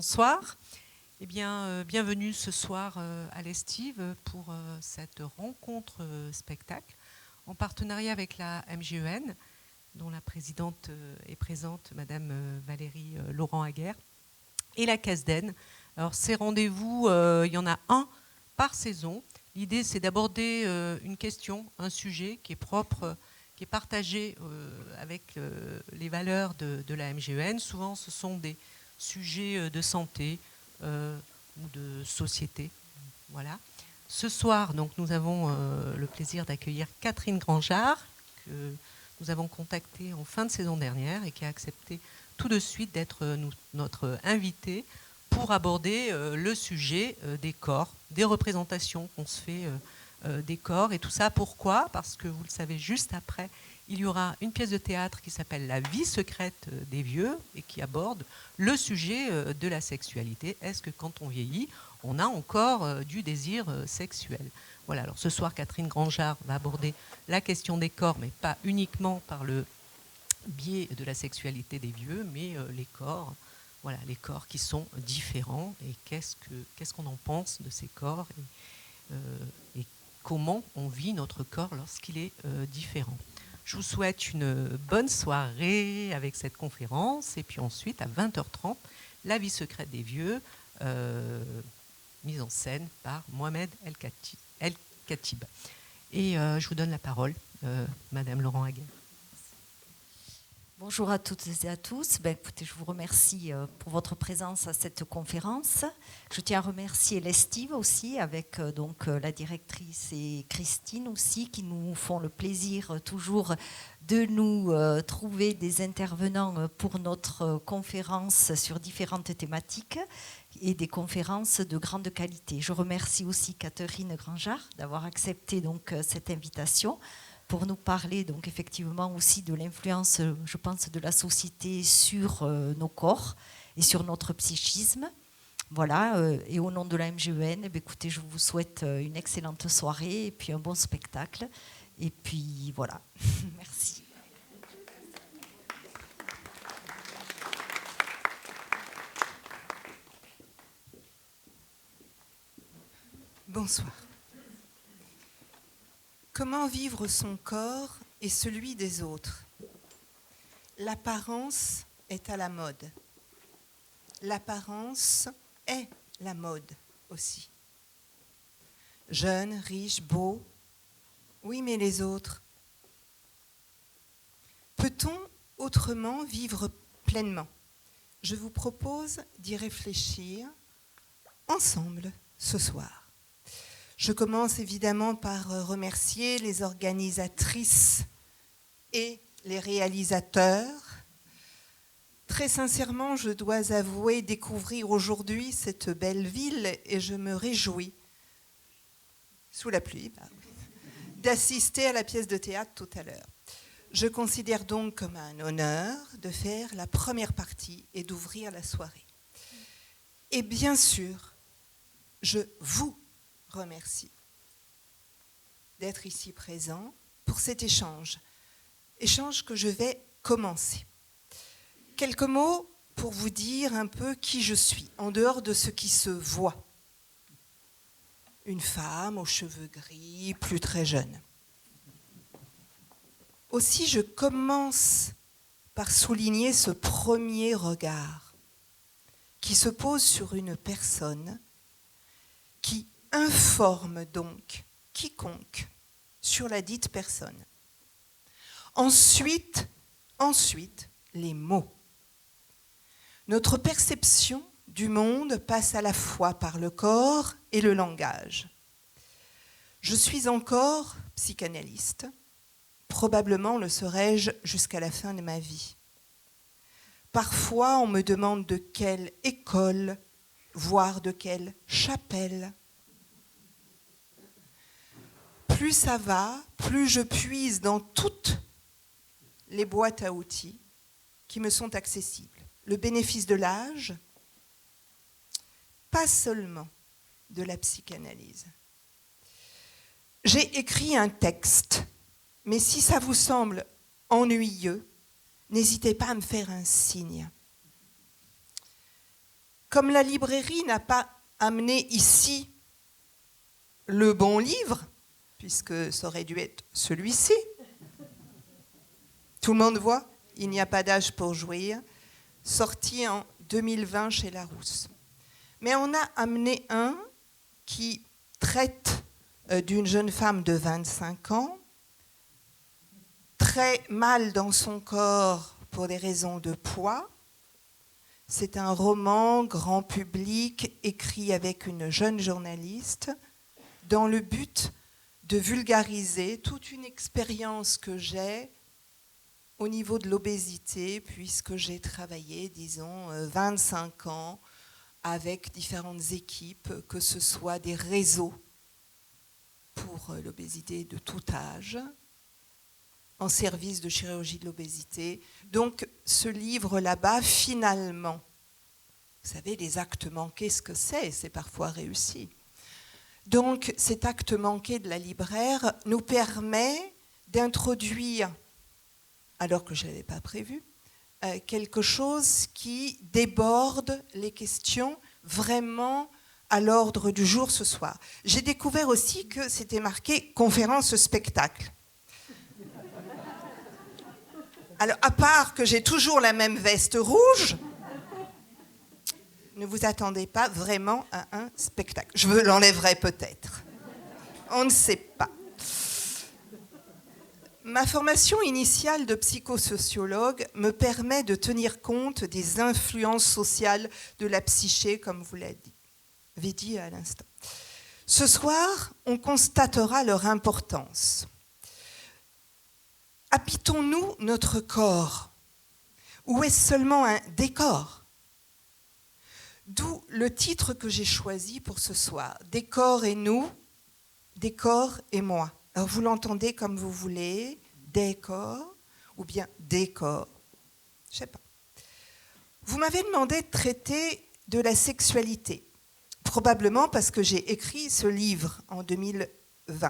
Bonsoir. Eh bien, bienvenue ce soir à l'Estive pour cette rencontre spectacle en partenariat avec la MGEN, dont la présidente est présente, Madame Valérie Laurent-Aguerre, et la CASDEN. Alors, ces rendez-vous, il y en a un par saison. L'idée, c'est d'aborder une question, un sujet qui est propre, qui est partagé avec les valeurs de la MGEN. Souvent, ce sont des sujets de santé ou de société. Voilà. Ce soir, donc, nous avons le plaisir d'accueillir Catherine Grangeard, que nous avons contactée en fin de saison dernière et qui a accepté tout de suite d'être notre invitée pour aborder le sujet des corps, des représentations qu'on se fait des corps. Et tout ça, pourquoi ? Parce que vous le savez, juste après, il y aura une pièce de théâtre qui s'appelle La vie secrète des vieux et qui aborde le sujet de la sexualité. Est-ce que quand on vieillit, on a encore du désir sexuel ? Voilà, alors ce soir, Catherine Grangeard va aborder la question des corps, mais pas uniquement par le biais de la sexualité des vieux, mais les corps. Voilà, les corps qui sont différents et qu'est-ce qu'on en pense de ces corps et comment on vit notre corps lorsqu'il est différent. Je vous souhaite une bonne soirée avec cette conférence et puis ensuite à 20h30, La vie secrète des vieux, mise en scène par Mohamed El-Khatib. Et je vous donne la parole, Madame Laurent-Aguerre. Bonjour à toutes et à tous. Écoutez, je vous remercie pour votre présence à cette conférence. Je tiens à remercier l'Estive aussi, avec la directrice et Christine aussi, qui nous font le plaisir toujours de nous trouver des intervenants pour notre conférence sur différentes thématiques et des conférences de grande qualité. Je remercie aussi Catherine Grangeard d'avoir accepté cette invitation pour nous parler donc effectivement aussi de l'influence, je pense, de la société sur nos corps et sur notre psychisme. Voilà, et au nom de la MGEN, écoutez, je vous souhaite une excellente soirée et puis un bon spectacle. Et puis voilà, merci. Bonsoir. Comment vivre son corps et celui des autres ? L'apparence est à la mode. L'apparence est la mode aussi. Jeune, riche, beau. Oui, mais les autres ? Peut-on autrement vivre pleinement ? Je vous propose d'y réfléchir ensemble ce soir. Je commence évidemment par remercier les organisatrices et les réalisateurs. Très sincèrement, je dois avouer découvrir aujourd'hui cette belle ville et je me réjouis, sous la pluie, d'assister à la pièce de théâtre tout à l'heure. Je considère donc comme un honneur de faire la première partie et d'ouvrir la soirée. Et bien sûr, je vous remercie d'être ici présent pour cet échange que je vais commencer. Quelques mots pour vous dire un peu qui je suis, en dehors de ce qui se voit. Une femme aux cheveux gris, plus très jeune. Aussi, je commence par souligner ce premier regard qui se pose sur une personne qui informe donc quiconque sur la dite personne. Ensuite, les mots. Notre perception du monde passe à la fois par le corps et le langage. Je suis encore psychanalyste, probablement le serai-je jusqu'à la fin de ma vie. Parfois, on me demande de quelle école, voire de quelle chapelle. Plus ça va, plus je puise dans toutes les boîtes à outils qui me sont accessibles. Le bénéfice de l'âge, pas seulement de la psychanalyse. J'ai écrit un texte, mais si ça vous semble ennuyeux, n'hésitez pas à me faire un signe. Comme la librairie n'a pas amené ici le bon livre, puisque ça aurait dû être celui-ci, tout le monde voit, il n'y a pas d'âge pour jouir, sorti en 2020 chez Larousse. Mais on a amené un qui traite d'une jeune femme de 25 ans, très mal dans son corps pour des raisons de poids. C'est un roman grand public écrit avec une jeune journaliste dans le but de vulgariser toute une expérience que j'ai au niveau de l'obésité, puisque j'ai travaillé, disons, 25 ans avec différentes équipes, que ce soit des réseaux pour l'obésité de tout âge, en service de chirurgie de l'obésité. Donc, ce livre là-bas, finalement, vous savez, les actes manqués, ce que c'est parfois réussi. Donc, cet acte manqué de la libraire nous permet d'introduire, alors que je ne l'avais pas prévu, quelque chose qui déborde les questions vraiment à l'ordre du jour ce soir. J'ai découvert aussi que c'était marqué « conférence spectacle ». Alors, à part que j'ai toujours la même veste rouge, ne vous attendez pas vraiment à un spectacle. Je l'enlèverai peut-être. On ne sait pas. Ma formation initiale de psychosociologue me permet de tenir compte des influences sociales de la psyché, comme vous l'avez dit à l'instant. Ce soir, on constatera leur importance. Habitons-nous notre corps? Ou est-ce seulement un décor? D'où le titre que j'ai choisi pour ce soir. Décor et nous, décor et moi. Alors vous l'entendez comme vous voulez, décor ou bien décor. Je ne sais pas. Vous m'avez demandé de traiter de la sexualité. Probablement parce que j'ai écrit ce livre en 2020.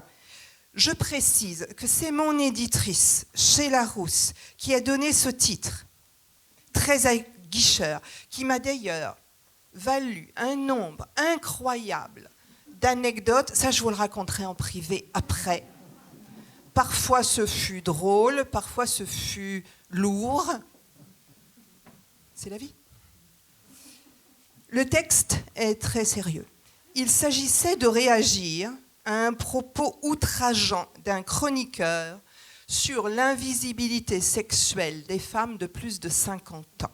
Je précise que c'est mon éditrice, chez Larousse, qui a donné ce titre, très aguicheur, qui m'a d'ailleurs valu un nombre incroyable d'anecdotes. Ça, je vous le raconterai en privé après. Parfois, ce fut drôle, parfois, ce fut lourd. C'est la vie. Le texte est très sérieux. Il s'agissait de réagir à un propos outrageant d'un chroniqueur sur l'invisibilité sexuelle des femmes de plus de 50 ans.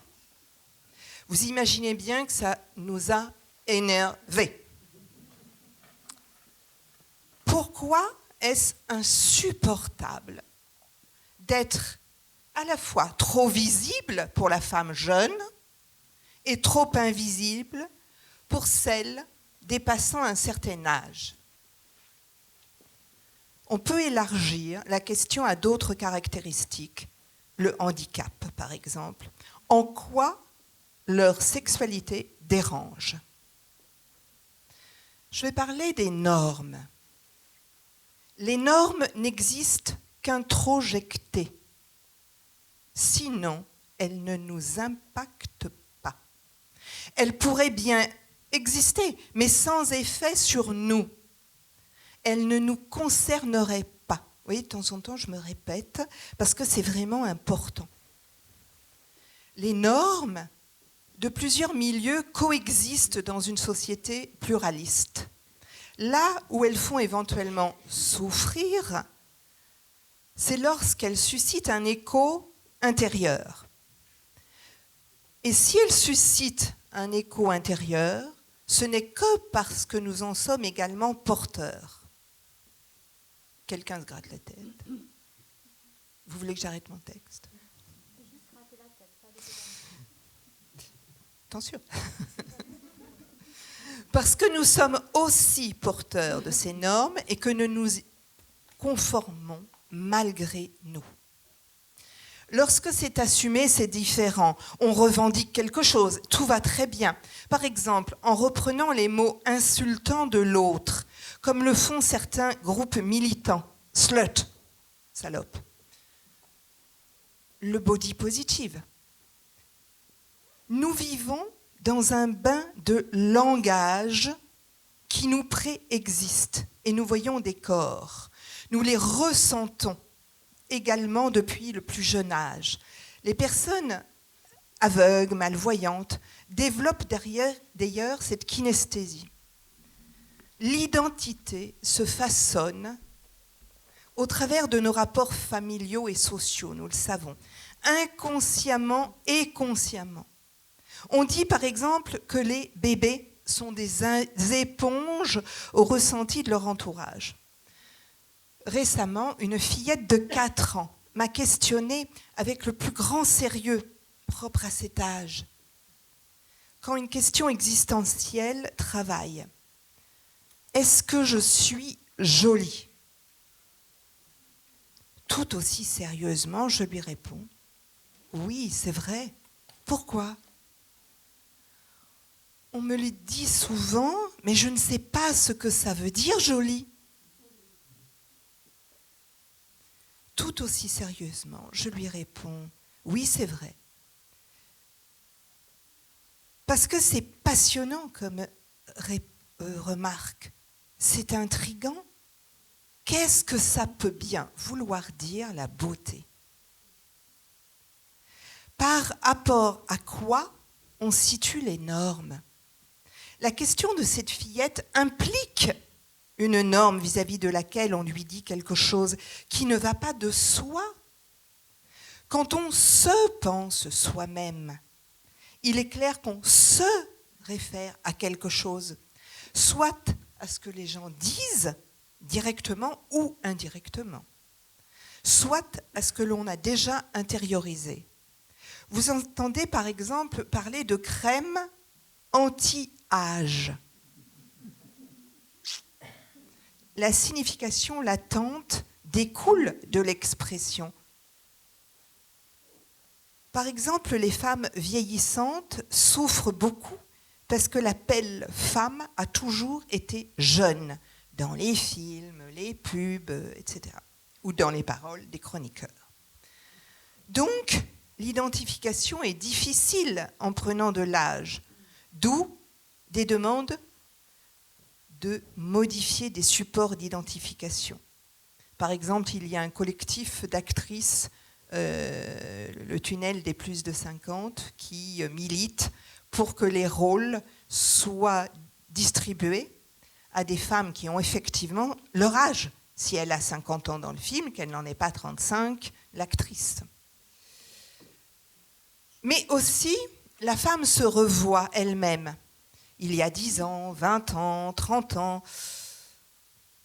Vous imaginez bien que ça nous a énervés. Pourquoi est-ce insupportable d'être à la fois trop visible pour la femme jeune et trop invisible pour celle dépassant un certain âge? On peut élargir la question à d'autres caractéristiques, le handicap par exemple. En quoi leur sexualité dérange? Je vais parler des normes. Les normes n'existent qu'introjectées. Sinon, elles ne nous impactent pas. Elles pourraient bien exister, mais sans effet sur nous. Elles ne nous concerneraient pas. Vous voyez, de temps en temps, je me répète, parce que c'est vraiment important. Les normes de plusieurs milieux coexistent dans une société pluraliste. Là où elles font éventuellement souffrir, c'est lorsqu'elles suscitent un écho intérieur. Et si elles suscitent un écho intérieur, ce n'est que parce que nous en sommes également porteurs. Quelqu'un se gratte la tête. Vous voulez que j'arrête mon texte? Attention. Parce que nous sommes aussi porteurs de ces normes et que nous nous conformons malgré nous. Lorsque c'est assumé, c'est différent. On revendique quelque chose, tout va très bien. Par exemple, en reprenant les mots insultants de l'autre, comme le font certains groupes militants. Slut, salope. Le body positive. Nous vivons dans un bain de langage qui nous préexiste. Et nous voyons des corps. Nous les ressentons également depuis le plus jeune âge. Les personnes aveugles, malvoyantes, développent d'ailleurs cette kinesthésie. L'identité se façonne au travers de nos rapports familiaux et sociaux, nous le savons, inconsciemment et consciemment. On dit par exemple que les bébés sont des éponges au ressenti de leur entourage. Récemment, une fillette de 4 ans m'a questionnée avec le plus grand sérieux propre à cet âge. Quand une question existentielle travaille, est-ce que je suis jolie ? Tout aussi sérieusement, je lui réponds, oui, c'est vrai. Pourquoi ? On me le dit souvent, mais je ne sais pas ce que ça veut dire, jolie. Tout aussi sérieusement, je lui réponds, oui, c'est vrai. Parce que c'est passionnant comme remarque, c'est intriguant. Qu'est-ce que ça peut bien vouloir dire, la beauté ? Par rapport à quoi on situe les normes ? La question de cette fillette implique une norme vis-à-vis de laquelle on lui dit quelque chose qui ne va pas de soi. Quand on se pense soi-même, il est clair qu'on se réfère à quelque chose, soit à ce que les gens disent directement ou indirectement, soit à ce que l'on a déjà intériorisé. Vous entendez par exemple parler de crème anti-âge. La signification latente découle de l'expression. Par exemple, les femmes vieillissantes souffrent beaucoup parce que la belle femme a toujours été jeune dans les films, les pubs, etc. ou dans les paroles des chroniqueurs. Donc, l'identification est difficile en prenant de l'âge, d'où des demandes de modifier des supports d'identification. Par exemple, il y a un collectif d'actrices, le tunnel des plus de 50, qui milite pour que les rôles soient distribués à des femmes qui ont effectivement leur âge. Si elle a 50 ans dans le film, qu'elle n'en ait pas 35, l'actrice. Mais aussi, la femme se revoit elle-même. Il y a 10 ans, 20 ans, 30 ans.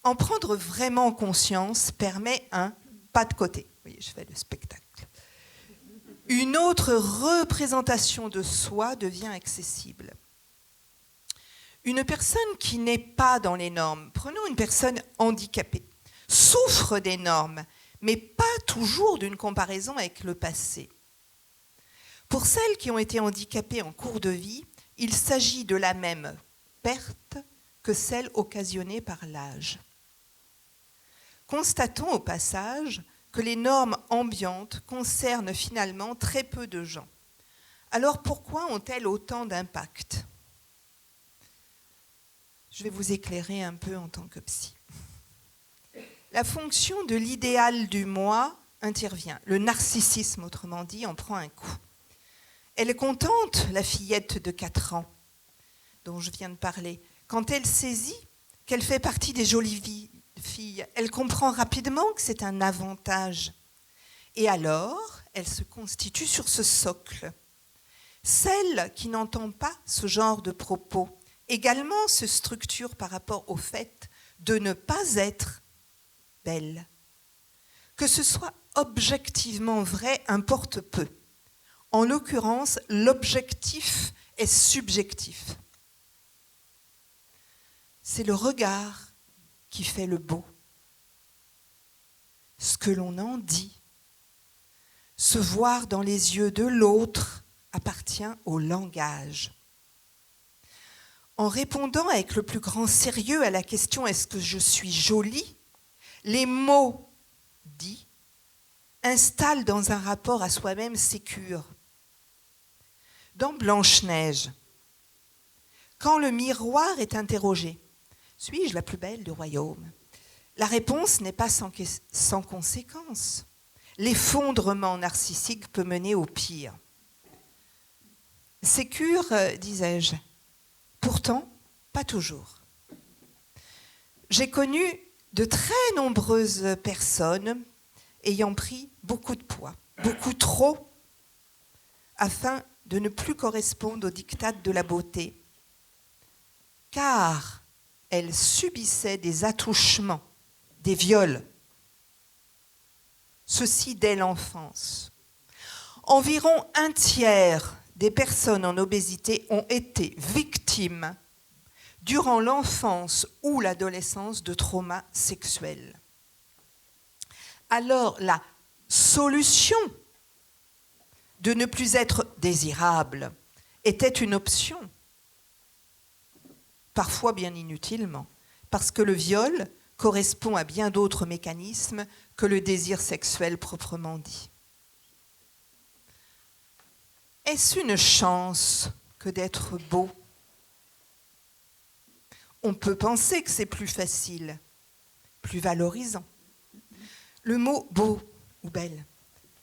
En prendre vraiment conscience permet un pas de côté. Oui, je fais le spectacle. Une autre représentation de soi devient accessible. Une personne qui n'est pas dans les normes, prenons une personne handicapée, souffre des normes, mais pas toujours d'une comparaison avec le passé. Pour celles qui ont été handicapées en cours de vie, il s'agit de la même perte que celle occasionnée par l'âge. Constatons au passage que les normes ambiantes concernent finalement très peu de gens. Alors pourquoi ont-elles autant d'impact ? Je vais vous éclairer un peu en tant que psy. La fonction de l'idéal du moi intervient. Le narcissisme, autrement dit, en prend un coup. Elle est contente, la fillette de 4 ans, dont je viens de parler. Quand elle saisit qu'elle fait partie des jolies filles, elle comprend rapidement que c'est un avantage. Et alors, elle se constitue sur ce socle. Celle qui n'entend pas ce genre de propos, également se structure par rapport au fait de ne pas être belle. Que ce soit objectivement vrai importe peu. En l'occurrence, l'objectif est subjectif. C'est le regard qui fait le beau. Ce que l'on en dit, se voir dans les yeux de l'autre appartient au langage. En répondant avec le plus grand sérieux à la question « est-ce que je suis jolie ?», les mots dits installent dans un rapport à soi-même sécure. Dans Blanche-Neige, Quand le miroir est interrogé, suis-je la plus belle du royaume? La réponse n'est pas sans conséquence. L'effondrement narcissique peut mener au pire. Sécure, disais-je. Pourtant, pas toujours. J'ai connu de très nombreuses personnes ayant pris beaucoup de poids, beaucoup trop, afin de ne plus correspondre aux diktats de la beauté, car elles subissaient des attouchements, des viols. Ceci dès l'enfance. Environ un tiers des personnes en obésité ont été victimes durant l'enfance ou l'adolescence de traumas sexuels. Alors la solution de ne plus être désirable était une option, parfois bien inutilement, parce que le viol correspond à bien d'autres mécanismes que le désir sexuel proprement dit. Est-ce une chance que d'être beau? On peut penser que c'est plus facile, plus valorisant. Le mot beau ou belle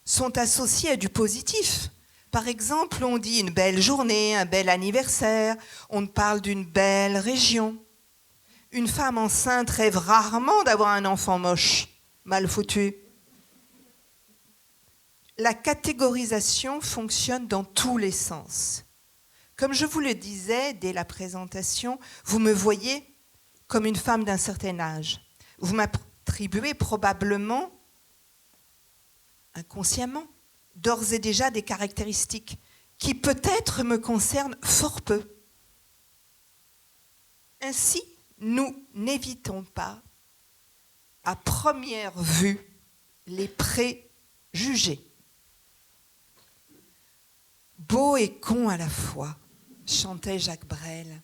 sont associés à du positif. Par exemple, on dit une belle journée, un bel anniversaire, on parle d'une belle région. Une femme enceinte rêve rarement d'avoir un enfant moche, mal foutu. La catégorisation fonctionne dans tous les sens. Comme je vous le disais dès la présentation, vous me voyez comme une femme d'un certain âge. Vous m'attribuez probablement, inconsciemment, d'ores et déjà des caractéristiques qui peut-être me concernent fort peu. Ainsi, nous n'évitons pas, à première vue, les préjugés. Beau et con à la fois, chantait Jacques Brel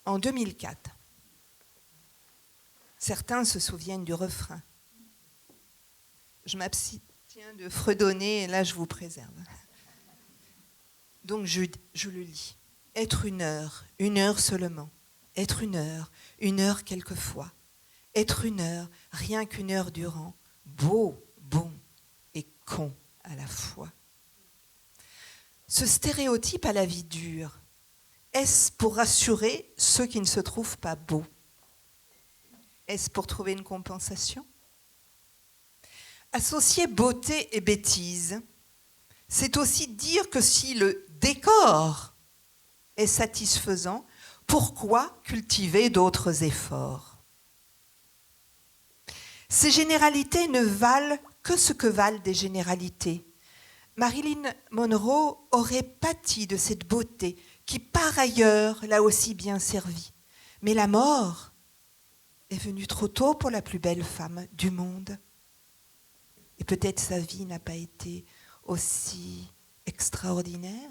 en 2004. Certains se souviennent du refrain. Je m'abstiens de fredonner et là je vous préserve. Donc je le lis. Être une heure seulement. Être une heure quelquefois. Être une heure, rien qu'une heure durant. Beau, bon et con à la fois. Ce stéréotype à la vie dure, est-ce pour rassurer ceux qui ne se trouvent pas beaux? Est-ce pour trouver une compensation? Associer beauté et bêtise, c'est aussi dire que si le décor est satisfaisant, pourquoi cultiver d'autres efforts? Ces généralités ne valent que ce que valent des généralités. Marilyn Monroe aurait pâti de cette beauté qui, par ailleurs, l'a aussi bien servie. Mais la mort est venue trop tôt pour la plus belle femme du monde. Et peut-être sa vie n'a pas été aussi extraordinaire.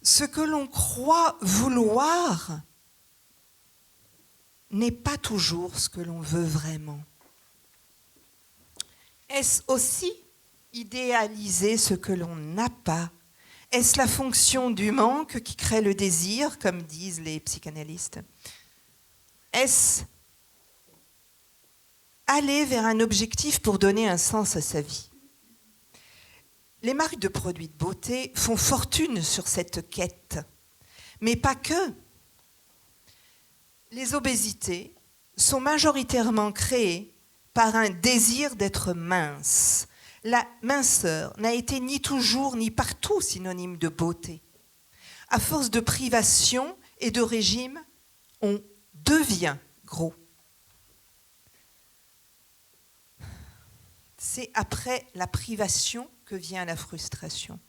Ce que l'on croit vouloir n'est pas toujours ce que l'on veut vraiment. Est-ce aussi idéaliser ce que l'on n'a pas? Est-ce la fonction du manque qui crée le désir, comme disent les psychanalystes? Est-ce aller vers un objectif pour donner un sens à sa vie? Les marques de produits de beauté font fortune sur cette quête, mais pas que. Les obésités sont majoritairement créées par un désir d'être mince. La minceur n'a été ni toujours ni partout synonyme de beauté. À force de privation et de régime, on devient gros. C'est après la privation que vient la frustration.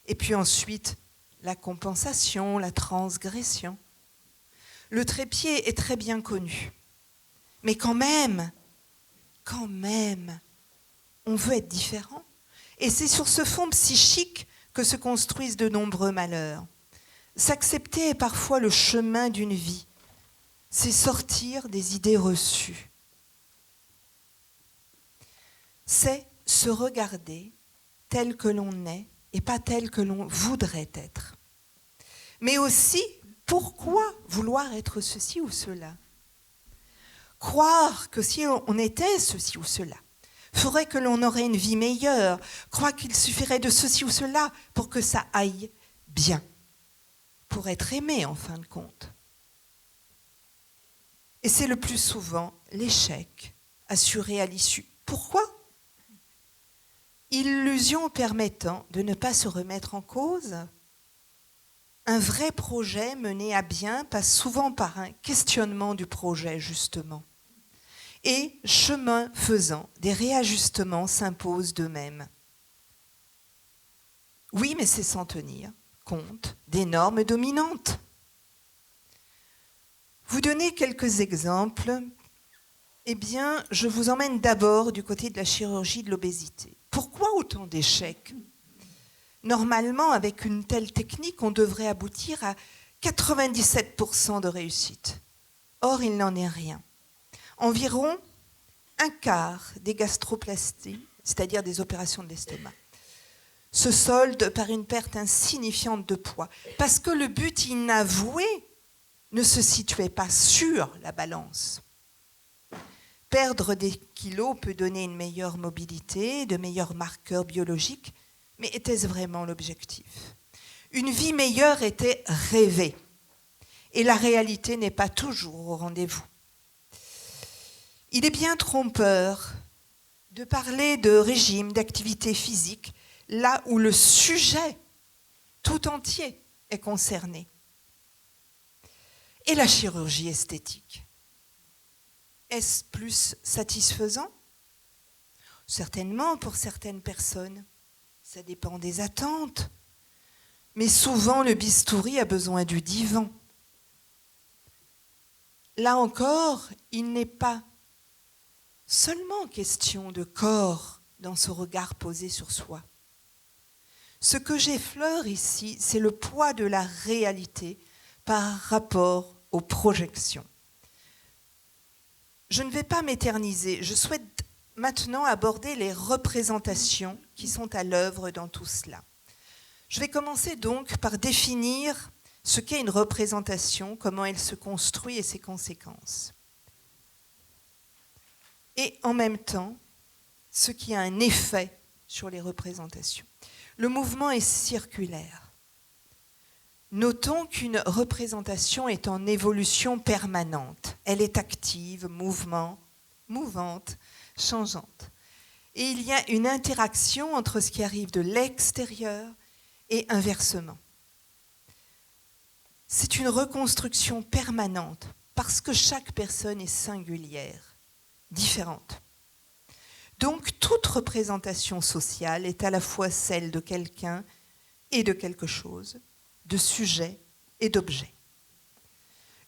Et puis ensuite, la compensation, la transgression. Le trépied est très bien connu. Mais quand même, on veut être différent. Et c'est sur ce fond psychique que se construisent de nombreux malheurs. S'accepter est parfois le chemin d'une vie. C'est sortir des idées reçues. C'est se regarder tel que l'on est et pas tel que l'on voudrait être. Mais aussi, pourquoi vouloir être ceci ou cela? Croire que si on était ceci ou cela, ferait que l'on aurait une vie meilleure, croire qu'il suffirait de ceci ou cela pour que ça aille bien, pour être aimé en fin de compte. Et c'est le plus souvent l'échec assuré à l'issue. Pourquoi? Illusion permettant de ne pas se remettre en cause. Un vrai projet mené à bien passe souvent par un questionnement du projet, justement. Et, chemin faisant, des réajustements s'imposent d'eux-mêmes. Oui, mais c'est sans tenir compte des normes dominantes. Vous donner quelques exemples. Eh bien, je vous emmène d'abord du côté de la chirurgie de l'obésité. Pourquoi autant d'échecs? Normalement, avec une telle technique, on devrait aboutir à 97% de réussite. Or, il n'en est rien. Environ un quart des gastroplasties, c'est-à-dire des opérations de l'estomac, se soldent par une perte insignifiante de poids, parce que le but inavoué ne se situait pas sur la balance. Perdre des kilos peut donner une meilleure mobilité, de meilleurs marqueurs biologiques, mais était-ce vraiment l'objectif? Une vie meilleure était rêvée, et la réalité n'est pas toujours au rendez-vous. Il est bien trompeur de parler de régime, d'activité physique, là où le sujet tout entier est concerné. Et la chirurgie esthétique, est-ce plus satisfaisant? Certainement pour certaines personnes. Ça dépend des attentes. Mais souvent, le bistouri a besoin du divan. Là encore, il n'est pas seulement question de corps dans ce regard posé sur soi. Ce que j'effleure ici, c'est le poids de la réalité par rapport aux projections. Je ne vais pas m'éterniser, je souhaite maintenant aborder les représentations qui sont à l'œuvre dans tout cela. Je vais commencer donc par définir ce qu'est une représentation, comment elle se construit et ses conséquences. Et en même temps, ce qui a un effet sur les représentations. Le mouvement est circulaire. Notons qu'une représentation est en évolution permanente. Elle est active, mouvante, changeante. Et il y a une interaction entre ce qui arrive de l'extérieur et inversement. C'est une reconstruction permanente parce que chaque personne est singulière, différente. Donc toute représentation sociale est à la fois celle de quelqu'un et de quelque chose, de sujet et d'objet.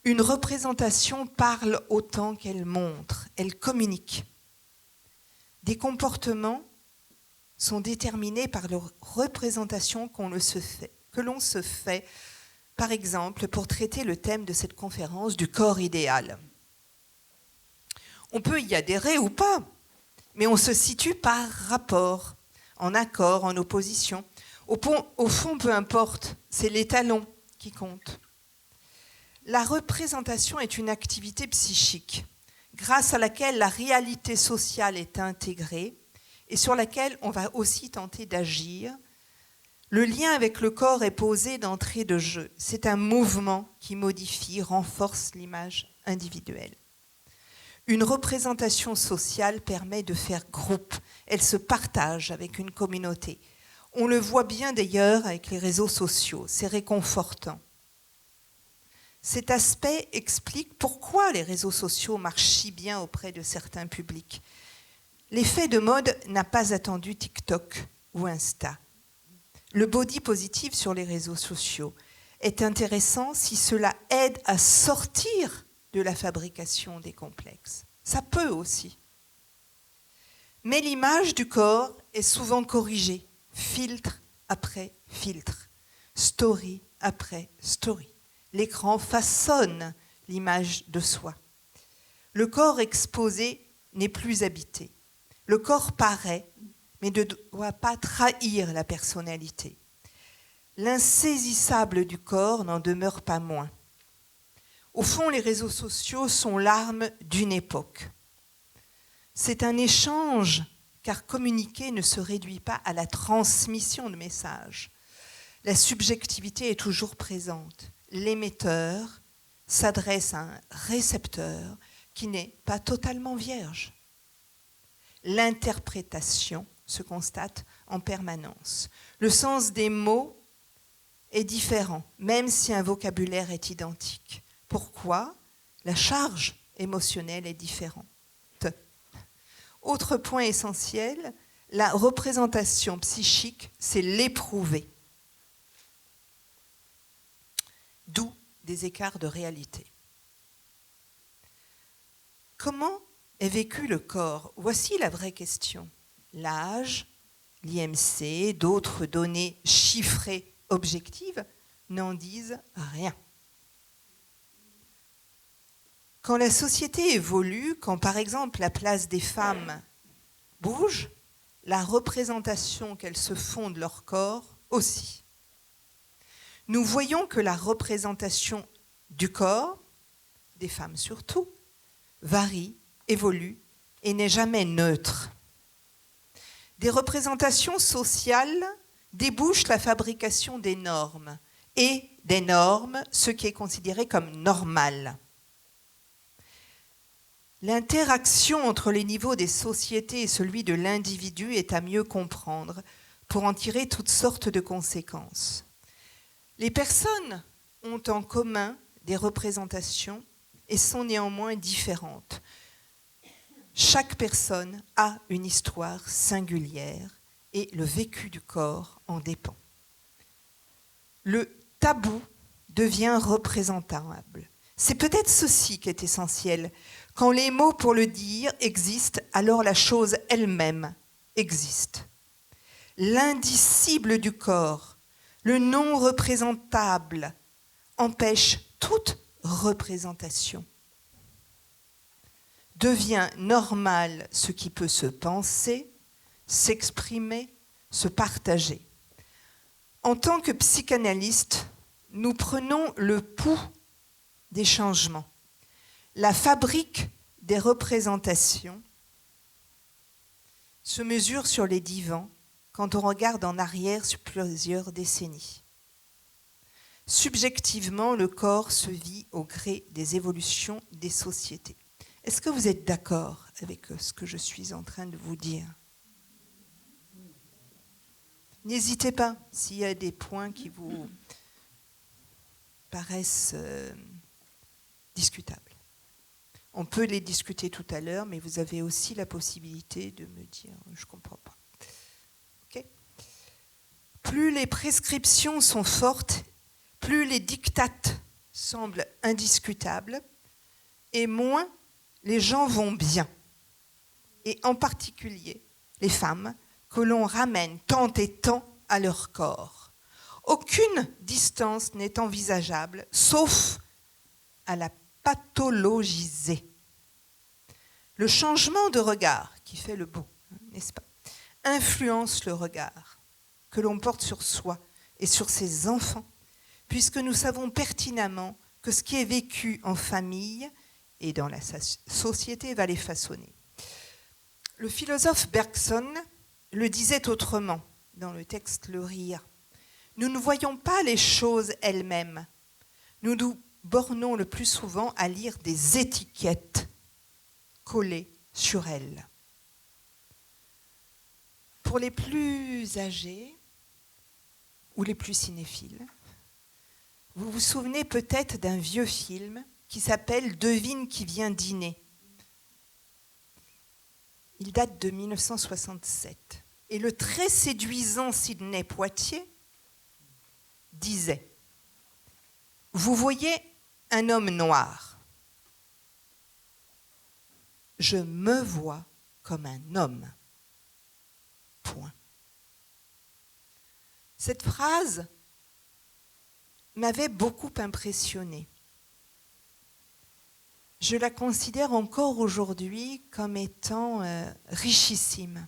Une représentation parle autant qu'elle montre, elle communique. Des comportements sont déterminés par la représentation que l'on se fait, par exemple, pour traiter le thème de cette conférence du corps idéal. On peut y adhérer ou pas, mais on se situe par rapport, en accord, en opposition. Au fond, peu importe, c'est l'étalon qui compte. La représentation est une activité psychique, grâce à laquelle la réalité sociale est intégrée et sur laquelle on va aussi tenter d'agir. Le lien avec le corps est posé d'entrée de jeu. C'est un mouvement qui modifie, renforce l'image individuelle. Une représentation sociale permet de faire groupe. Elle se partage avec une communauté. On le voit bien d'ailleurs avec les réseaux sociaux. C'est réconfortant. Cet aspect explique pourquoi les réseaux sociaux marchent si bien auprès de certains publics. L'effet de mode n'a pas attendu TikTok ou Insta. Le body positive sur les réseaux sociaux est intéressant si cela aide à sortir de la fabrication des complexes. Ça peut aussi. Mais l'image du corps est souvent corrigée, filtre après filtre, story après story. L'écran façonne l'image de soi. Le corps exposé n'est plus habité. Le corps paraît, mais ne doit pas trahir la personnalité. l'insaisissable du corps n'en demeure pas moins. Au fond, les réseaux sociaux sont l'arme d'une époque. C'est un échange, car communiquer ne se réduit pas à la transmission de messages. La subjectivité est toujours présente. L'émetteur s'adresse à un récepteur qui n'est pas totalement vierge. L'interprétation se constate en permanence. Le sens des mots est différent, même si un vocabulaire est identique. Pourquoi ? La charge émotionnelle est différente. Autre point essentiel, la représentation psychique, c'est l'éprouver. D'où des écarts de réalité. Comment est vécu le corps ? Voici la vraie question. L'âge, l'IMC, d'autres données chiffrées objectives n'en disent rien. Quand la société évolue, quand par exemple la place des femmes bouge, la représentation qu'elles se font de leur corps aussi. Nous voyons que la représentation du corps, des femmes surtout, varie, évolue et n'est jamais neutre. Des représentations sociales débouchent la fabrication des normes et des normes, ce qui est considéré comme normal. L'interaction entre les niveaux des sociétés et celui de l'individu est à mieux comprendre pour en tirer toutes sortes de conséquences. Les personnes ont en commun des représentations et sont néanmoins différentes. Chaque personne a une histoire singulière et le vécu du corps en dépend. Le tabou devient représentable. C'est peut-être ceci qui est essentiel. Quand les mots pour le dire existent, alors la chose elle-même existe. L'indicible du corps, le non représentable, empêche toute représentation. Devient normal ce qui peut se penser, s'exprimer, se partager. En tant que psychanalystes, nous prenons le pouls des changements. La fabrique des représentations se mesure sur les divans quand on regarde en arrière sur plusieurs décennies. Subjectivement, le corps se vit au gré des évolutions des sociétés. Est-ce que vous êtes d'accord avec ce que je suis en train de vous dire ? N'hésitez pas s'il y a des points qui vous paraissent discutables. On peut les discuter tout à l'heure, mais vous avez aussi la possibilité de me dire « je ne comprends pas ». Okay ? Plus les prescriptions sont fortes, plus les dictates semblent indiscutables, et moins les gens vont bien. Et en particulier les femmes que l'on ramène tant et tant à leur corps. Aucune distance n'est envisageable, sauf à la pathologiser. Le changement de regard, qui fait le beau, n'est-ce pas, influence le regard que l'on porte sur soi et sur ses enfants, puisque nous savons pertinemment que ce qui est vécu en famille et dans la société va les façonner. Le philosophe Bergson le disait autrement dans le texte Le Rire. Nous ne voyons pas les choses elles-mêmes. Nous nous bornons le plus souvent à lire des étiquettes collées sur elles. Pour les plus âgés ou les plus cinéphiles, vous vous souvenez peut-être d'un vieux film qui s'appelle « Devine qui vient dîner ». Il date de 1967. Et le très séduisant Sidney Poitier disait « Vous voyez un homme noir. Je me vois comme un homme. Point. » Cette phrase m'avait beaucoup impressionnée. Je la considère encore aujourd'hui comme étant richissime.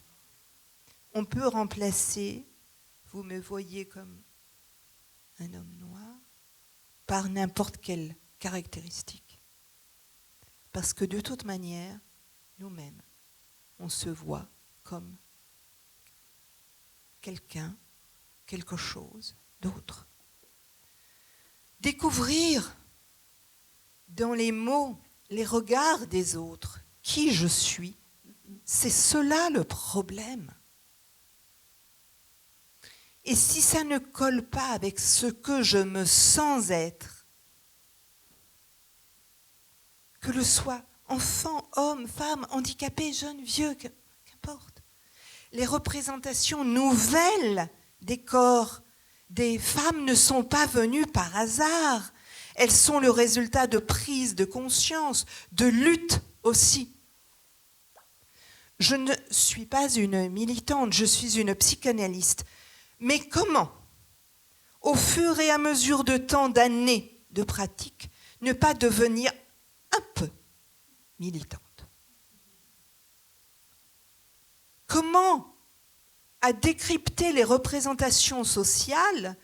On peut remplacer « vous me voyez comme un homme noir par n'importe quelle caractéristique. Parce que de toute manière, nous-mêmes, on se voit comme quelqu'un, quelque chose d'autre. Découvrir dans les mots, les regards des autres, qui je suis, c'est cela le problème. Et si ça ne colle pas avec ce que je me sens être, que le soit enfant, homme, femme, handicapé, jeune, vieux, qu'importe, les représentations nouvelles des corps des femmes ne sont pas venues par hasard. Elles sont le résultat de prises de conscience, de lutte aussi. Je ne suis pas une militante, je suis une psychanalyste. Mais comment, au fur et à mesure de temps, d'années de pratique, ne pas devenir un peu militante? Comment, à décrypter les représentations sociales,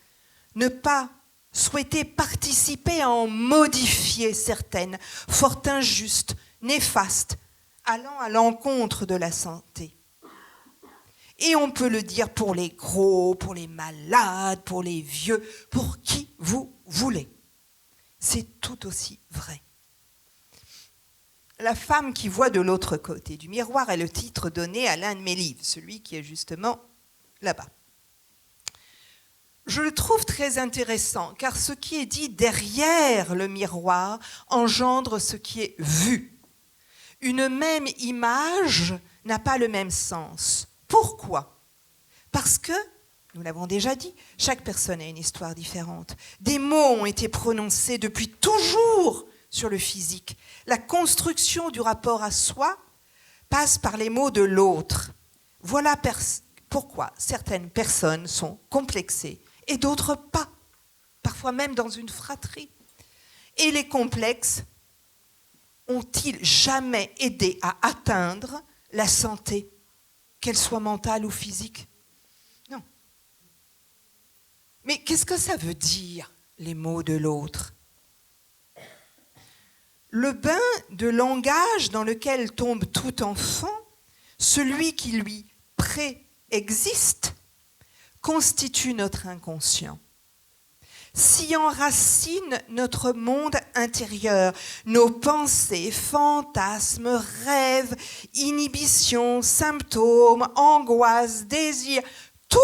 ne pas souhaiter participer à en modifier certaines, fort injustes, néfastes, allant à l'encontre de la santé? Et on peut le dire pour les gros, pour les malades, pour les vieux, pour qui vous voulez. C'est tout aussi vrai. La femme qui voit de l'autre côté du miroir est le titre donné à l'un de mes livres, celui qui est justement là-bas. Je le trouve très intéressant, car ce qui est dit derrière le miroir engendre ce qui est vu. Une même image n'a pas le même sens. Pourquoi ? Parce que, nous l'avons déjà dit, chaque personne a une histoire différente. Des mots ont été prononcés depuis toujours sur le physique. La construction du rapport à soi passe par les mots de l'autre. Voilà pourquoi certaines personnes sont complexées et d'autres pas, parfois même dans une fratrie. Et les complexes ont-ils jamais aidé à atteindre la santé, qu'elle soit mentale ou physique? Non. Mais qu'est-ce que ça veut dire, les mots de l'autre? Le bain de langage dans lequel tombe tout enfant, celui qui lui préexiste, constitue notre inconscient. S'y enracine notre monde intérieur, nos pensées, fantasmes, rêves, inhibitions, symptômes, angoisses, désirs, tout.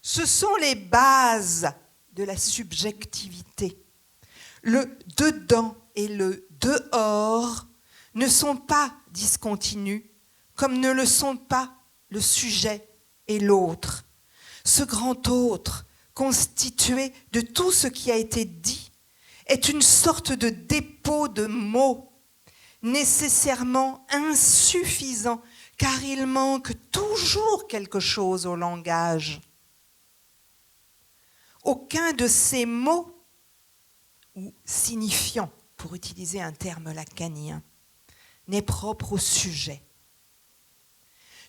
Ce sont les bases de la subjectivité. Le dedans et le dehors ne sont pas discontinus, comme ne le sont pas le sujet et l'autre. Ce grand autre, constitué de tout ce qui a été dit, est une sorte de dépôt de mots, nécessairement insuffisant, car il manque toujours quelque chose au langage. Aucun de ces mots, ou signifiants, pour utiliser un terme lacanien, n'est propre au sujet.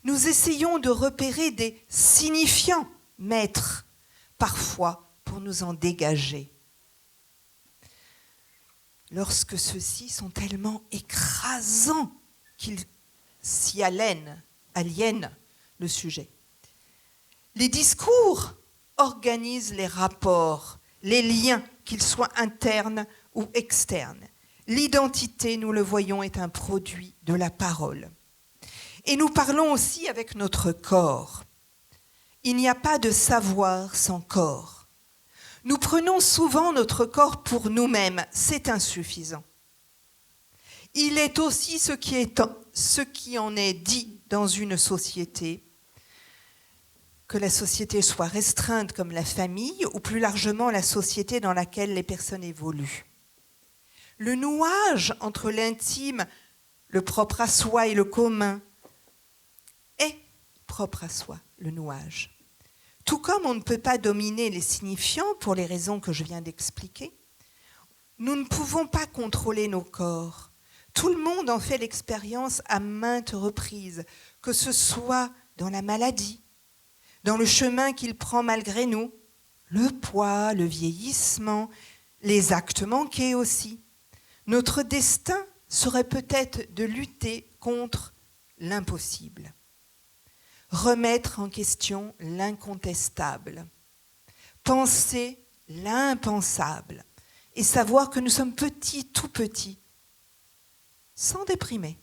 Nous essayons de repérer des signifiants maîtres, parfois pour nous en dégager. Lorsque ceux-ci sont tellement écrasants qu'ils s'y aliènent le sujet. Les discours organisent les rapports, les liens, qu'ils soient internes ou externes. L'identité, nous le voyons, est un produit de la parole. Et nous parlons aussi avec notre corps. Il n'y a pas de savoir sans corps. Nous prenons souvent notre corps pour nous-mêmes, c'est insuffisant. Il est aussi ce qui en est dit dans une société, que la société soit restreinte comme la famille, ou plus largement la société dans laquelle les personnes évoluent. Le nouage entre l'intime, le propre à soi et le commun est propre à soi, le nouage. Tout comme on ne peut pas dominer les signifiants pour les raisons que je viens d'expliquer, nous ne pouvons pas contrôler nos corps. Tout le monde en fait l'expérience à maintes reprises, que ce soit dans la maladie, dans le chemin qu'il prend malgré nous, le poids, le vieillissement, les actes manqués aussi. Notre destin serait peut-être de lutter contre l'impossible, remettre en question l'incontestable, penser l'impensable et savoir que nous sommes petits, tout petits, sans déprimer.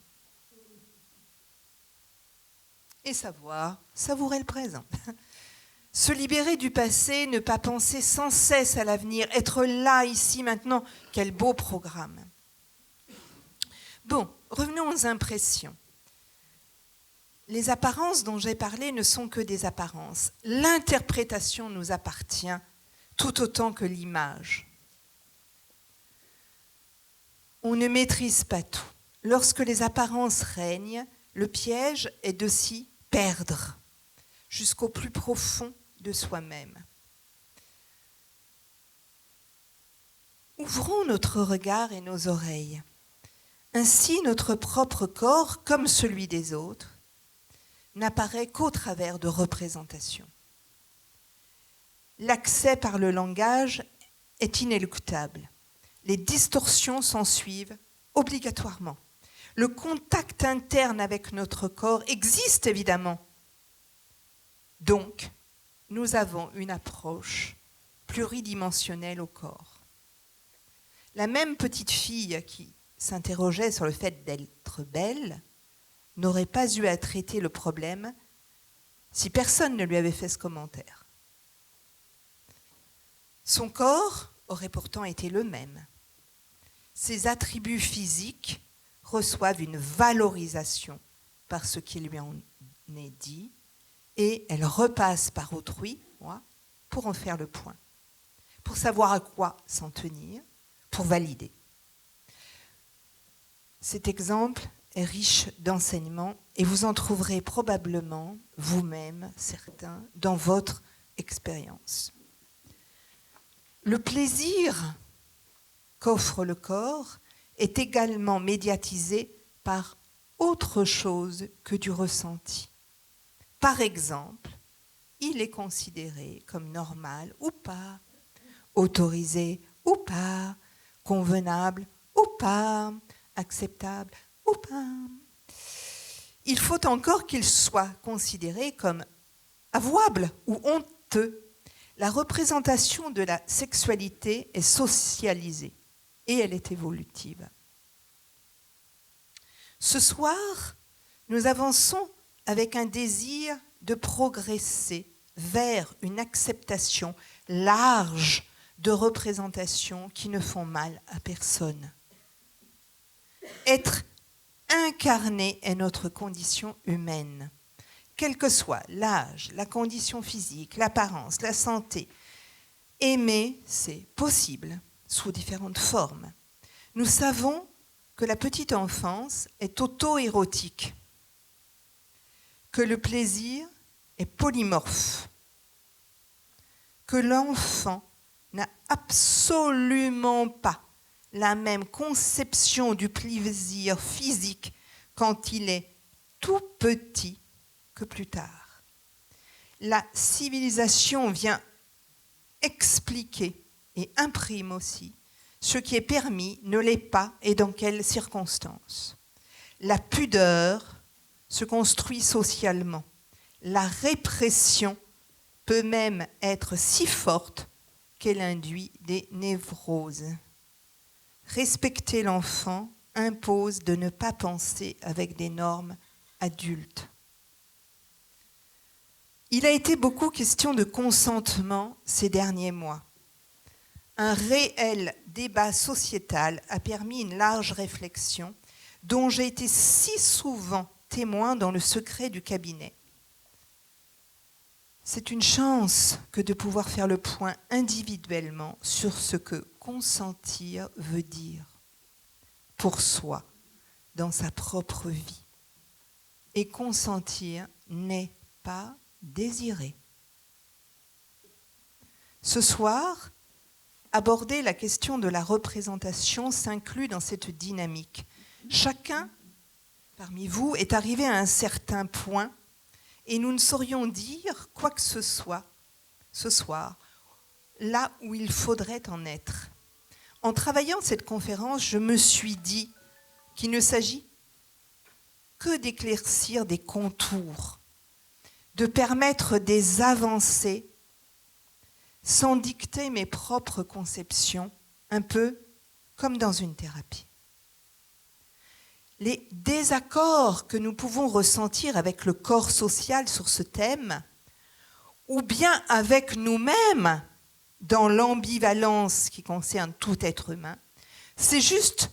Et savoir savourer le présent. Se libérer du passé, ne pas penser sans cesse à l'avenir, être là, ici, maintenant, quel beau programme. Bon, revenons aux impressions. Les apparences dont j'ai parlé ne sont que des apparences. L'interprétation nous appartient tout autant que l'image. On ne maîtrise pas tout. Lorsque les apparences règnent, le piège est de s'y perdre jusqu'au plus profond de soi-même. Ouvrons notre regard et nos oreilles. Ainsi, notre propre corps, comme celui des autres, n'apparaît qu'au travers de représentations. L'accès par le langage est inéluctable. Les distorsions s'ensuivent obligatoirement. Le contact interne avec notre corps existe évidemment. Donc, nous avons une approche pluridimensionnelle au corps. La même petite fille qui s'interrogeait sur le fait d'être belle n'aurait pas eu à traiter le problème si personne ne lui avait fait ce commentaire. Son corps aurait pourtant été le même. Ses attributs physiques reçoivent une valorisation par ce qui lui en est dit et elle repasse par autrui, moi, pour en faire le point, pour savoir à quoi s'en tenir, pour valider. Cet exemple est riche d'enseignements et vous en trouverez probablement vous-même, certains, dans votre expérience. Le plaisir qu'offre le corps est également médiatisé par autre chose que du ressenti. Par exemple, il est considéré comme normal ou pas, autorisé ou pas, convenable ou pas, acceptable ou pas. Il faut encore qu'il soit considéré comme avouable ou honteux. La représentation de la sexualité est socialisée et elle est évolutive. Ce soir, nous avançons avec un désir de progresser vers une acceptation large de représentations qui ne font mal à personne. Être incarné est notre condition humaine. Quel que soit l'âge, la condition physique, l'apparence, la santé, aimer, c'est possible, sous différentes formes. Nous savons que la petite enfance est auto-érotique, que le plaisir est polymorphe, que l'enfant n'a absolument pas la même conception du plaisir physique quand il est tout petit que plus tard. La civilisation vient expliquer et imprime aussi ce qui est permis ne l'est pas et dans quelles circonstances. La pudeur se construit socialement. La répression peut même être si forte qu'elle induit des névroses. Respecter l'enfant impose de ne pas penser avec des normes adultes. Il a été beaucoup question de consentement ces derniers mois. Un réel débat sociétal a permis une large réflexion dont j'ai été si souvent témoin dans le secret du cabinet. C'est une chance que de pouvoir faire le point individuellement sur ce que consentir veut dire pour soi, dans sa propre vie. Et consentir n'est pas désirer. Ce soir, aborder la question de la représentation s'inclut dans cette dynamique. Chacun, parmi vous, est arrivé à un certain point et nous ne saurions dire quoi que ce soit ce soir là où il faudrait en être. En travaillant cette conférence, je me suis dit qu'il ne s'agit que d'éclaircir des contours, de permettre des avancées sans dicter mes propres conceptions, un peu comme dans une thérapie. Les désaccords que nous pouvons ressentir avec le corps social sur ce thème, ou bien avec nous-mêmes dans l'ambivalence qui concerne tout être humain, c'est juste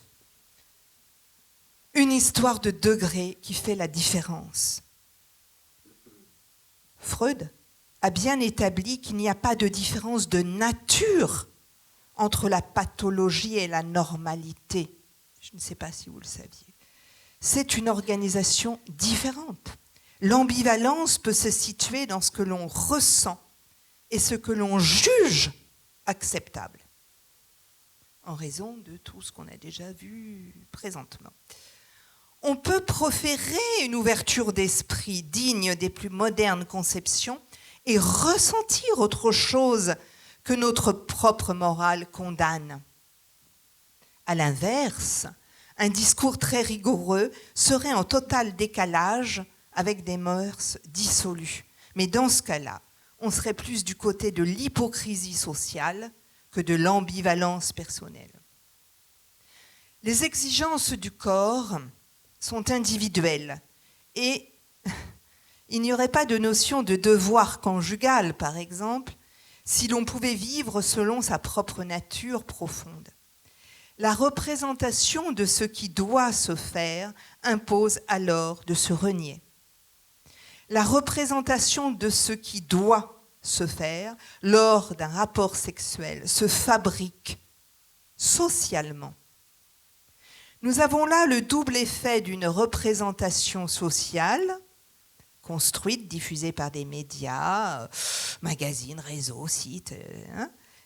une histoire de degrés qui fait la différence. Freud a bien établi qu'il n'y a pas de différence de nature entre la pathologie et la normalité. Je ne sais pas si vous le saviez. C'est une organisation différente. L'ambivalence peut se situer dans ce que l'on ressent et ce que l'on juge acceptable, en raison de tout ce qu'on a déjà vu présentement. On peut proférer une ouverture d'esprit digne des plus modernes conceptions et ressentir autre chose que notre propre morale condamne. À l'inverse, un discours très rigoureux serait en total décalage avec des mœurs dissolues. Mais dans ce cas-là, on serait plus du côté de l'hypocrisie sociale que de l'ambivalence personnelle. Les exigences du corps sont individuelles et il n'y aurait pas de notion de devoir conjugal, par exemple, si l'on pouvait vivre selon sa propre nature profonde. La représentation de ce qui doit se faire impose alors de se renier. La représentation de ce qui doit se faire lors d'un rapport sexuel se fabrique socialement. Nous avons là le double effet d'une représentation sociale, construite, diffusée par des médias, magazines, réseaux, sites,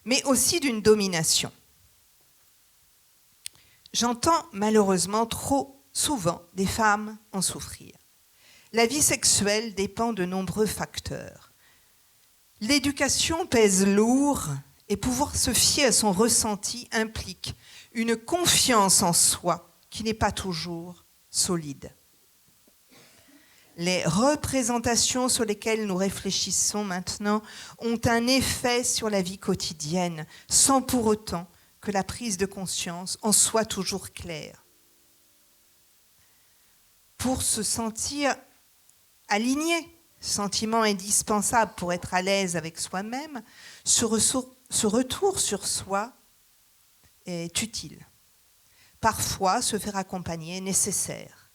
mais aussi d'une domination. J'entends malheureusement trop souvent des femmes en souffrir. La vie sexuelle dépend de nombreux facteurs. L'éducation pèse lourd et pouvoir se fier à son ressenti implique une confiance en soi qui n'est pas toujours solide. Les représentations sur lesquelles nous réfléchissons maintenant ont un effet sur la vie quotidienne, sans pour autant que la prise de conscience en soit toujours claire. Pour se sentir aligné, sentiment indispensable pour être à l'aise avec soi-même, ce retour sur soi est utile. Parfois, se faire accompagner est nécessaire.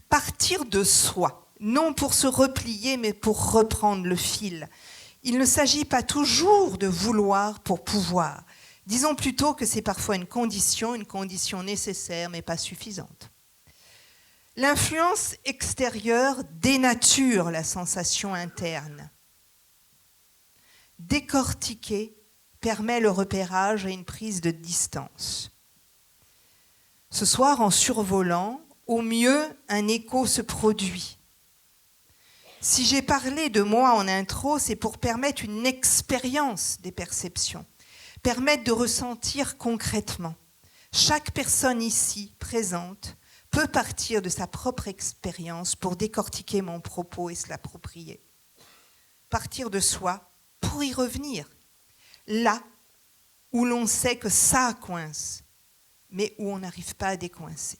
Partir de soi, non pour se replier, mais pour reprendre le fil. Il ne s'agit pas toujours de vouloir pour pouvoir. Disons plutôt que c'est parfois une condition nécessaire, mais pas suffisante. L'influence extérieure dénature la sensation interne. Décortiquer permet le repérage et une prise de distance. Ce soir, en survolant, au mieux, un écho se produit. Si j'ai parlé de moi en intro, c'est pour permettre une expérience des perceptions, permettre de ressentir concrètement. Chaque personne ici présente peut partir de sa propre expérience pour décortiquer mon propos et se l'approprier. Partir de soi pour y revenir, là où l'on sait que ça coince, mais où on n'arrive pas à décoincer.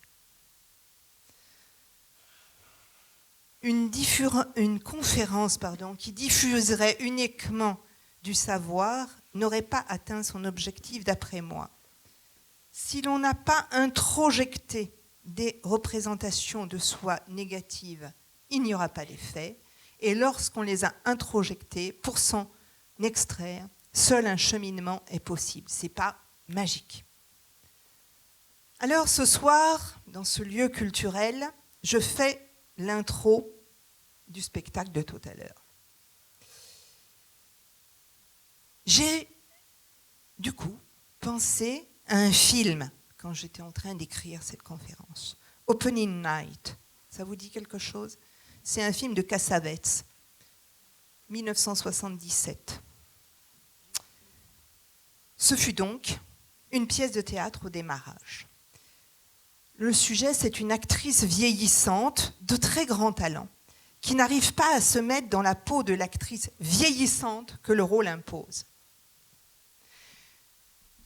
Une conférence qui diffuserait uniquement du savoir n'aurait pas atteint son objectif d'après moi. Si l'on n'a pas introjecté des représentations de soi négatives, il n'y aura pas d'effet. Et lorsqu'on les a introjectées, pour s'en extraire, seul un cheminement est possible. Ce n'est pas magique. Alors ce soir, dans ce lieu culturel, je fais l'intro du spectacle de tout à l'heure. J'ai, du coup, pensé à un film quand j'étais en train d'écrire cette conférence. Opening Night, ça vous dit quelque chose ? C'est un film de Cassavetes, 1977. Ce fut donc une pièce de théâtre au démarrage. Le sujet, c'est une actrice vieillissante de très grand talent qui n'arrive pas à se mettre dans la peau de l'actrice vieillissante que le rôle impose.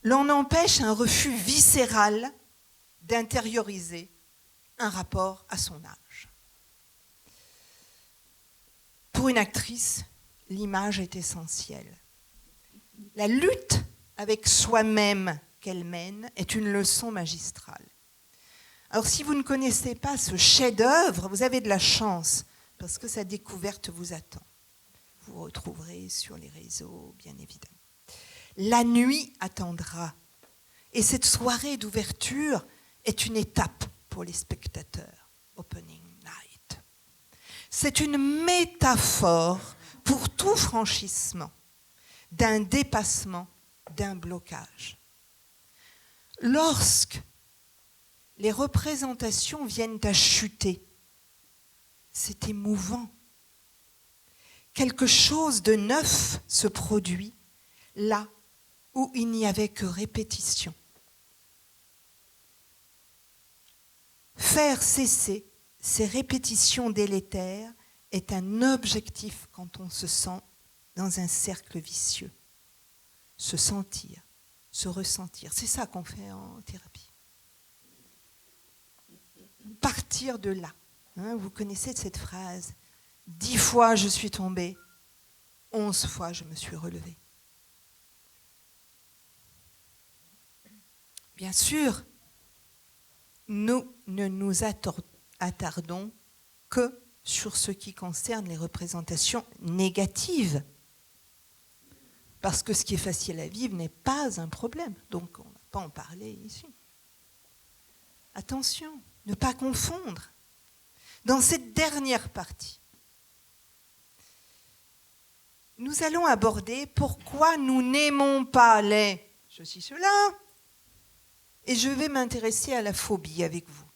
L'en empêche un refus viscéral d'intérioriser un rapport à son âge. Pour une actrice, l'image est essentielle. La lutte avec soi-même qu'elle mène est une leçon magistrale. Alors si vous ne connaissez pas ce chef-d'œuvre, vous avez de la chance, parce que sa découverte vous attend. Vous retrouverez sur les réseaux, bien évidemment. La nuit attendra. Et cette soirée d'ouverture est une étape pour les spectateurs. Opening night. C'est une métaphore pour tout franchissement, d'un dépassement, d'un blocage. Lorsque les représentations viennent à chuter, c'est émouvant. Quelque chose de neuf se produit là où il n'y avait que répétition. Faire cesser ces répétitions délétères est un objectif quand on se sent dans un cercle vicieux. Se sentir, se ressentir. C'est ça qu'on fait en thérapie. Partir de là. Vous connaissez cette phrase. 10 fois je suis tombée, 11 fois je me suis relevée. Bien sûr, nous ne nous attardons que sur ce qui concerne les représentations négatives. Parce que ce qui est facile à vivre n'est pas un problème. Donc on ne va pas en parler ici. Attention, ne pas confondre. Dans cette dernière partie, nous allons aborder pourquoi nous n'aimons pas les ceci, cela. Et je vais m'intéresser à la phobie avec vous.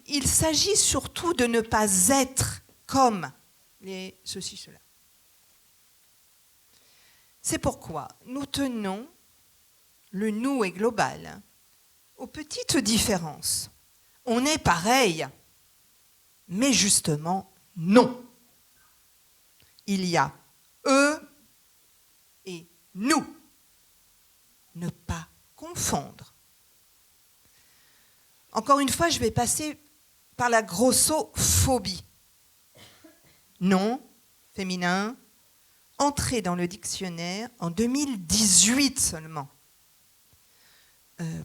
Il s'agit surtout de ne pas être comme les ceci, cela. C'est pourquoi nous tenons, le nous est global, aux petites différences. On est pareil, mais justement, non. Il y a eux et nous. Ne pas confondre. Encore une fois, je vais passer par la grossophobie. Nom, féminin, entré dans le dictionnaire en 2018 seulement,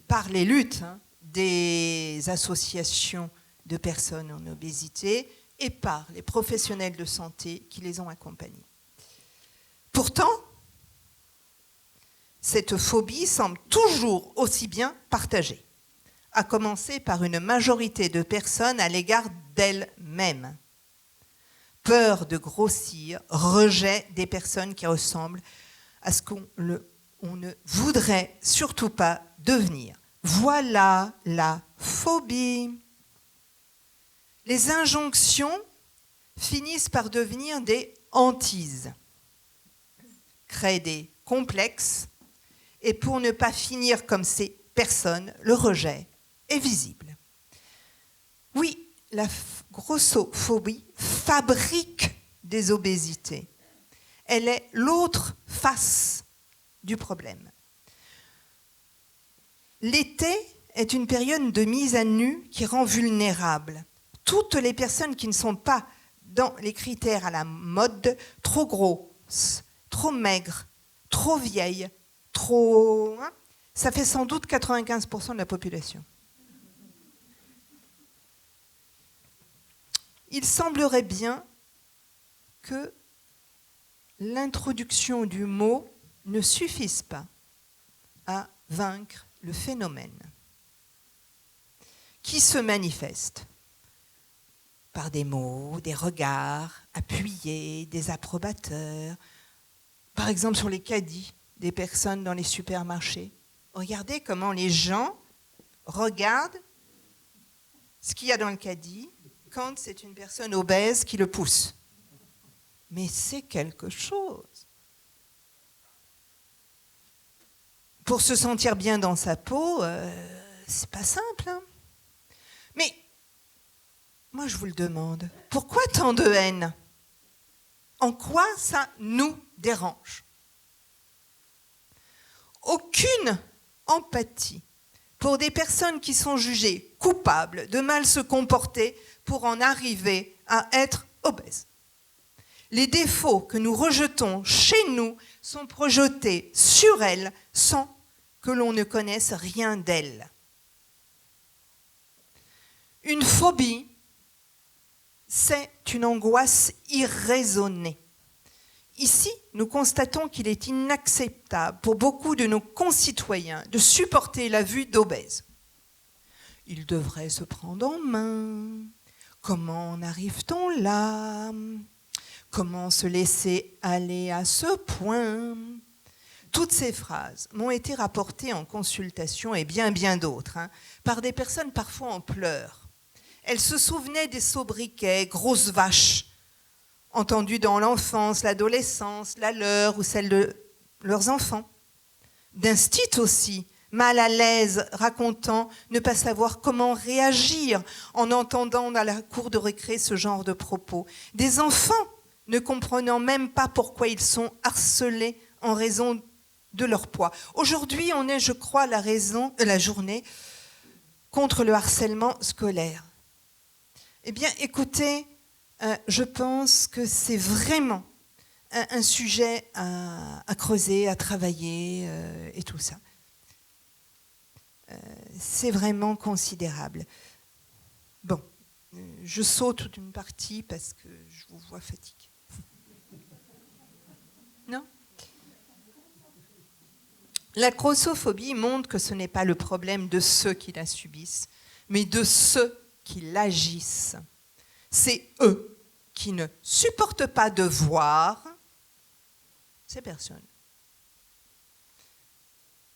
par les luttes des associations de personnes en obésité et par les professionnels de santé qui les ont accompagnés. Pourtant, cette phobie semble toujours aussi bien partagée, à commencer par une majorité de personnes à l'égard d'elles-mêmes. Peur de grossir, rejet des personnes qui ressemblent à ce qu'on ne voudrait surtout pas devenir. Voilà la phobie. Les injonctions finissent par devenir des hantises, créent des complexes, et pour ne pas finir comme ces personnes, le rejet est visible. Oui, la grossophobie fabrique des obésités. Elle est l'autre face du problème. L'été est une période de mise à nu qui rend vulnérable toutes les personnes qui ne sont pas dans les critères à la mode, trop grosses, trop maigres, trop vieilles, trop... Ça fait sans doute 95% de la population. Il semblerait bien que l'introduction du mot ne suffise pas à vaincre le phénomène qui se manifeste par des mots, des regards appuyés, des approbateurs, par exemple sur les caddies des personnes dans les supermarchés. Regardez comment les gens regardent ce qu'il y a dans le caddie quand c'est une personne obèse qui le pousse. Mais c'est quelque chose. pour se sentir bien dans sa peau, c'est pas simple. Hein. Mais moi, je vous le demande, pourquoi tant de haine? En quoi ça nous dérange? Aucune empathie pour des personnes qui sont jugées coupables de mal se comporter pour en arriver à être obèses. Les défauts que nous rejetons chez nous sont projetés sur elles sans que l'on ne connaisse rien d'elles. Une phobie, c'est une angoisse irraisonnée. Ici, nous constatons qu'il est inacceptable pour beaucoup de nos concitoyens de supporter la vue d'obèses. Ils devraient se prendre en main. Comment en arrive-t-on là? Comment se laisser aller à ce point? Toutes ces phrases m'ont été rapportées en consultation, et bien d'autres, par des personnes parfois en pleurs. Elles se souvenaient des sobriquets, grosses vaches, entendus dans l'enfance, l'adolescence, la leur ou celle de leurs enfants. D'instit aussi, mal à l'aise, racontant ne pas savoir comment réagir en entendant dans la cour de récré ce genre de propos. Des enfants ne comprenant même pas pourquoi ils sont harcelés en raison de leur poids. Aujourd'hui, on est, je crois, la journée contre le harcèlement scolaire. Eh bien, écoutez, je pense que c'est vraiment un sujet à creuser, à travailler et tout ça. C'est vraiment considérable. Bon, je saute d'une partie parce que je vous vois fatigué. Non ? La grossophobie montre que ce n'est pas le problème de ceux qui la subissent, mais de ceux qui l'agissent. C'est eux qui ne supportent pas de voir ces personnes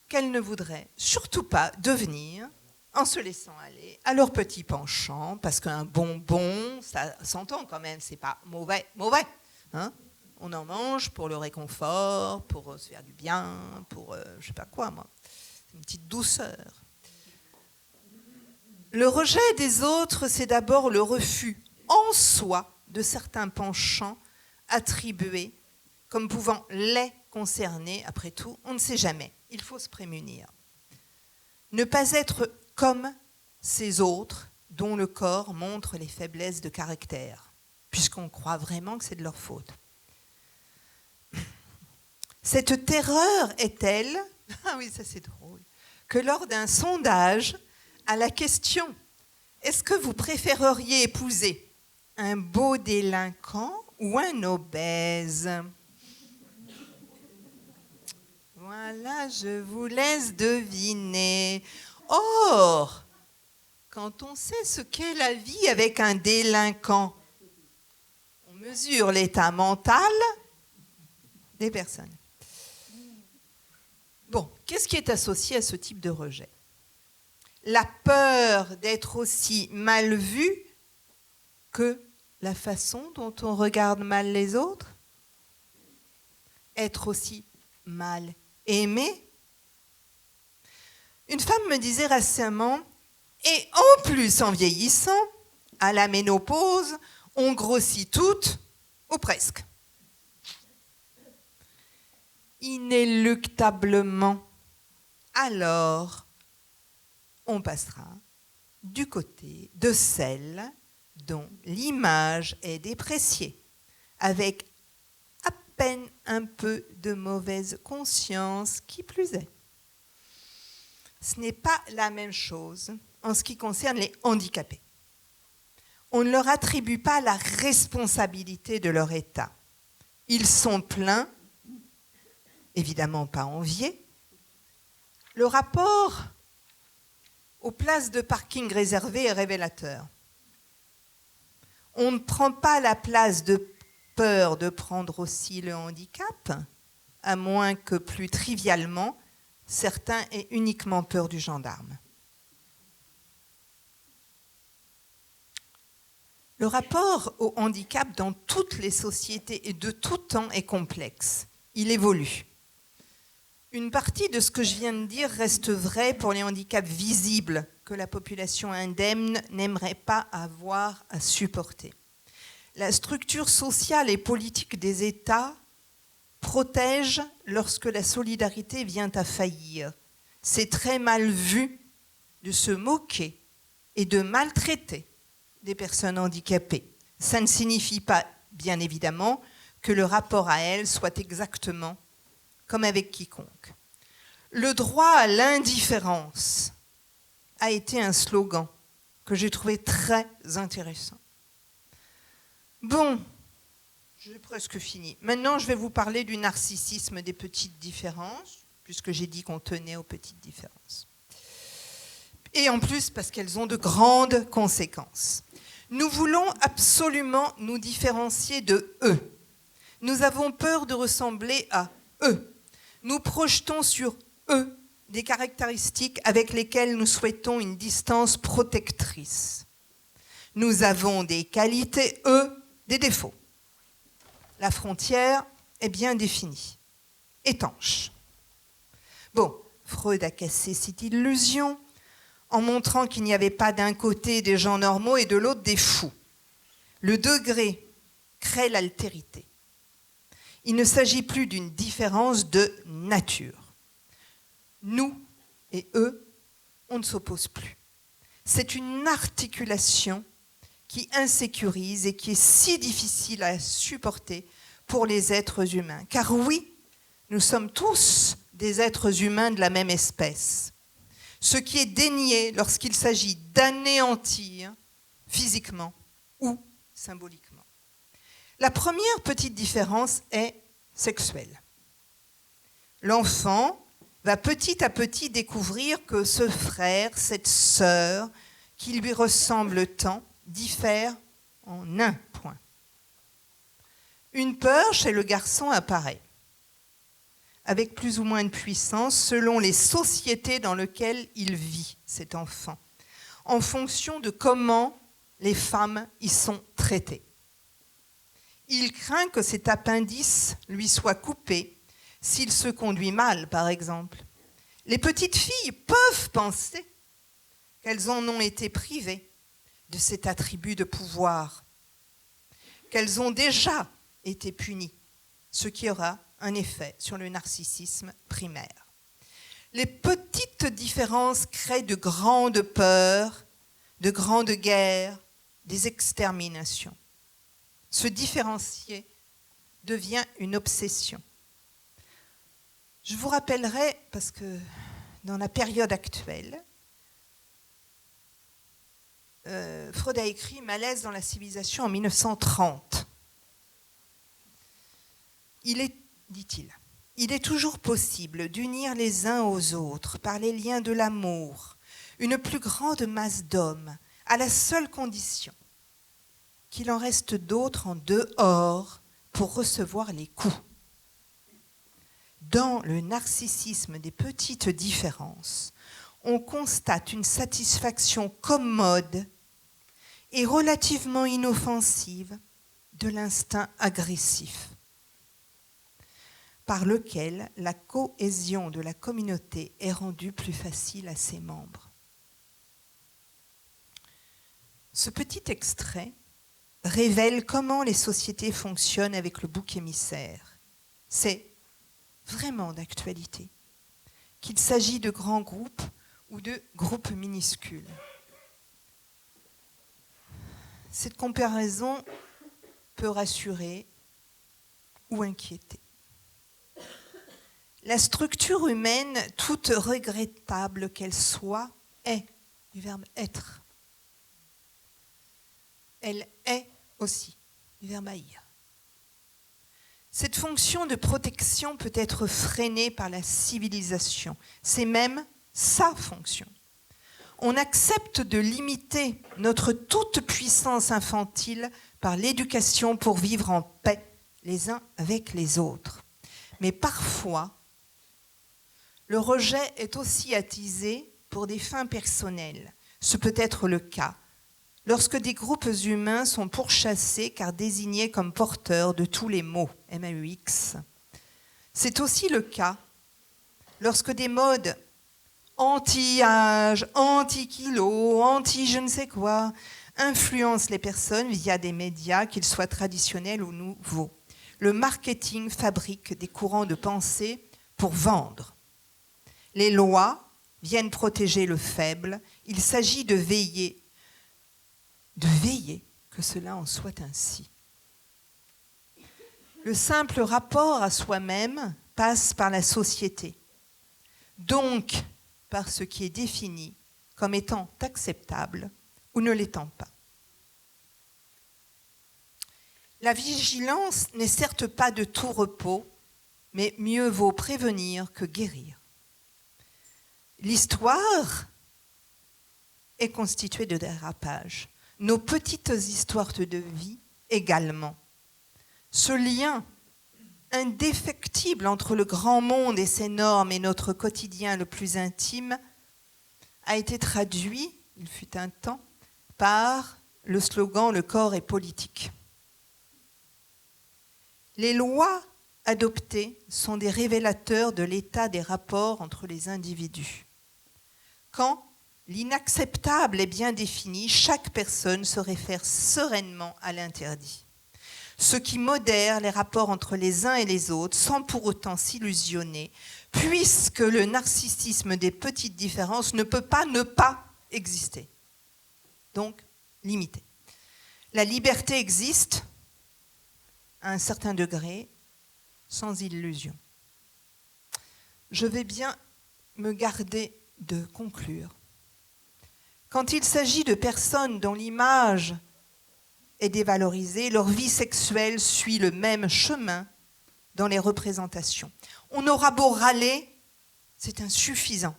qu'elles ne voudraient surtout pas devenir en se laissant aller à leur petit penchant, parce qu'un bonbon, ça s'entend quand même, c'est pas mauvais. Hein? On en mange pour le réconfort, pour se faire du bien, pour je sais pas quoi, moi. C'est une petite douceur. Le rejet des autres, c'est d'abord le refus en soi de certains penchants attribués comme pouvant les concerner. Après tout, on ne sait jamais. Il faut se prémunir. Ne pas être comme ces autres dont le corps montre les faiblesses de caractère, puisqu'on croit vraiment que c'est de leur faute. Cette terreur est telle, ah oui, ça c'est drôle, que lors d'un sondage à la question « Est-ce que vous préféreriez épouser un beau délinquant ou un obèse ?» Voilà, je vous laisse deviner. Or, quand on sait ce qu'est la vie avec un délinquant, on mesure l'état mental des personnes. Bon, qu'est-ce qui est associé à ce type de rejet? La peur d'être aussi mal vu que la façon dont on regarde mal les autres? Être aussi mal aimé? Une femme me disait récemment, et en plus en vieillissant, à la ménopause, on grossit toutes, ou presque. Inéluctablement, alors on passera du côté de celle dont l'image est dépréciée, avec à peine un peu de mauvaise conscience, qui plus est. Ce n'est pas la même chose en ce qui concerne les handicapés. On ne leur attribue pas la responsabilité de leur état. Ils sont pleins, évidemment pas enviés. Le rapport aux places de parking réservées est révélateur. On ne prend pas la place de peur de prendre aussi le handicap, à moins que plus trivialement, certains aient uniquement peur du gendarme. Le rapport au handicap dans toutes les sociétés et de tout temps est complexe. Il évolue. Une partie de ce que je viens de dire reste vraie pour les handicaps visibles que la population indemne n'aimerait pas avoir à supporter. La structure sociale et politique des États protège lorsque la solidarité vient à faillir. C'est très mal vu de se moquer et de maltraiter des personnes handicapées. Ça ne signifie pas, bien évidemment, que le rapport à elles soit exactement comme avec quiconque. Le droit à l'indifférence a été un slogan que j'ai trouvé très intéressant. Bon, j'ai presque fini. Maintenant, je vais vous parler du narcissisme des petites différences, puisque j'ai dit qu'on tenait aux petites différences. Et en plus, parce qu'elles ont de grandes conséquences. Nous voulons absolument nous différencier de eux. Nous avons peur de ressembler à eux. Nous projetons sur eux des caractéristiques avec lesquelles nous souhaitons une distance protectrice. Nous avons des qualités, eux, des défauts. La frontière est bien définie, étanche. Bon, Freud a cassé cette illusion en montrant qu'il n'y avait pas d'un côté des gens normaux et de l'autre des fous. Le degré crée l'altérité. Il ne s'agit plus d'une différence de nature. Nous et eux, on ne s'oppose plus. C'est une articulation qui insécurise et qui est si difficile à supporter pour les êtres humains. Car oui, nous sommes tous des êtres humains de la même espèce. Ce qui est dénié lorsqu'il s'agit d'anéantir physiquement ou symboliquement. La première petite différence est sexuelle. L'enfant va petit à petit découvrir que ce frère, cette sœur, qui lui ressemble tant, diffère en un point. Une peur chez le garçon apparaît, avec plus ou moins de puissance selon les sociétés dans lesquelles il vit, cet enfant, en fonction de comment les femmes y sont traitées. Il craint que cet appendice lui soit coupé s'il se conduit mal, par exemple. Les petites filles peuvent penser qu'elles en ont été privées de cet attribut de pouvoir, qu'elles ont déjà été punies, ce qui aura un effet sur le narcissisme primaire. Les petites différences créent de grandes peurs, de grandes guerres, des exterminations. Se différencier devient une obsession. Je vous rappellerai, parce que dans la période actuelle, Freud a écrit « Malaise dans la civilisation » en 1930. Dit-il, il est toujours possible d'unir les uns aux autres par les liens de l'amour, une plus grande masse d'hommes, à la seule condition qu'il en reste d'autres en dehors pour recevoir les coups. Dans le narcissisme des petites différences, on constate une satisfaction commode et relativement inoffensive de l'instinct agressif, par lequel la cohésion de la communauté est rendue plus facile à ses membres. Ce petit extrait révèle comment les sociétés fonctionnent avec le bouc émissaire. C'est vraiment d'actualité, qu'il s'agit de grands groupes ou de groupes minuscules. Cette comparaison peut rassurer ou inquiéter. La structure humaine, toute regrettable qu'elle soit, est, du verbe être. Elle est aussi, du verbe haïr. Cette fonction de protection peut être freinée par la civilisation. C'est même sa fonction. On accepte de limiter notre toute-puissance infantile par l'éducation pour vivre en paix les uns avec les autres. Mais parfois, le rejet est aussi attisé pour des fins personnelles. Ce peut être le cas lorsque des groupes humains sont pourchassés car désignés comme porteurs de tous les maux, MAUX. C'est aussi le cas lorsque des modes anti-âge, anti-kilo, anti-je ne sais quoi influencent les personnes via des médias, qu'ils soient traditionnels ou nouveaux. Le marketing fabrique des courants de pensée pour vendre. Les lois viennent protéger le faible. Il s'agit de veiller que cela en soit ainsi. Le simple rapport à soi-même passe par la société, donc par ce qui est défini comme étant acceptable ou ne l'étant pas. La vigilance n'est certes pas de tout repos, mais mieux vaut prévenir que guérir. L'histoire est constituée de dérapages. Nos petites histoires de vie également. Ce lien indéfectible entre le grand monde et ses normes et notre quotidien le plus intime a été traduit, il fut un temps, par le slogan « Le corps est politique ». Les lois adoptées sont des révélateurs de l'état des rapports entre les individus. Quand l'inacceptable est bien défini, chaque personne se réfère sereinement à l'interdit. Ce qui modère les rapports entre les uns et les autres sans pour autant s'illusionner, puisque le narcissisme des petites différences ne peut pas ne pas exister. Donc, limité. La liberté existe à un certain degré, sans illusion. Je vais bien me garder de conclure. Quand il s'agit de personnes dont l'image est dévalorisée, leur vie sexuelle suit le même chemin dans les représentations. On aura beau râler, c'est insuffisant.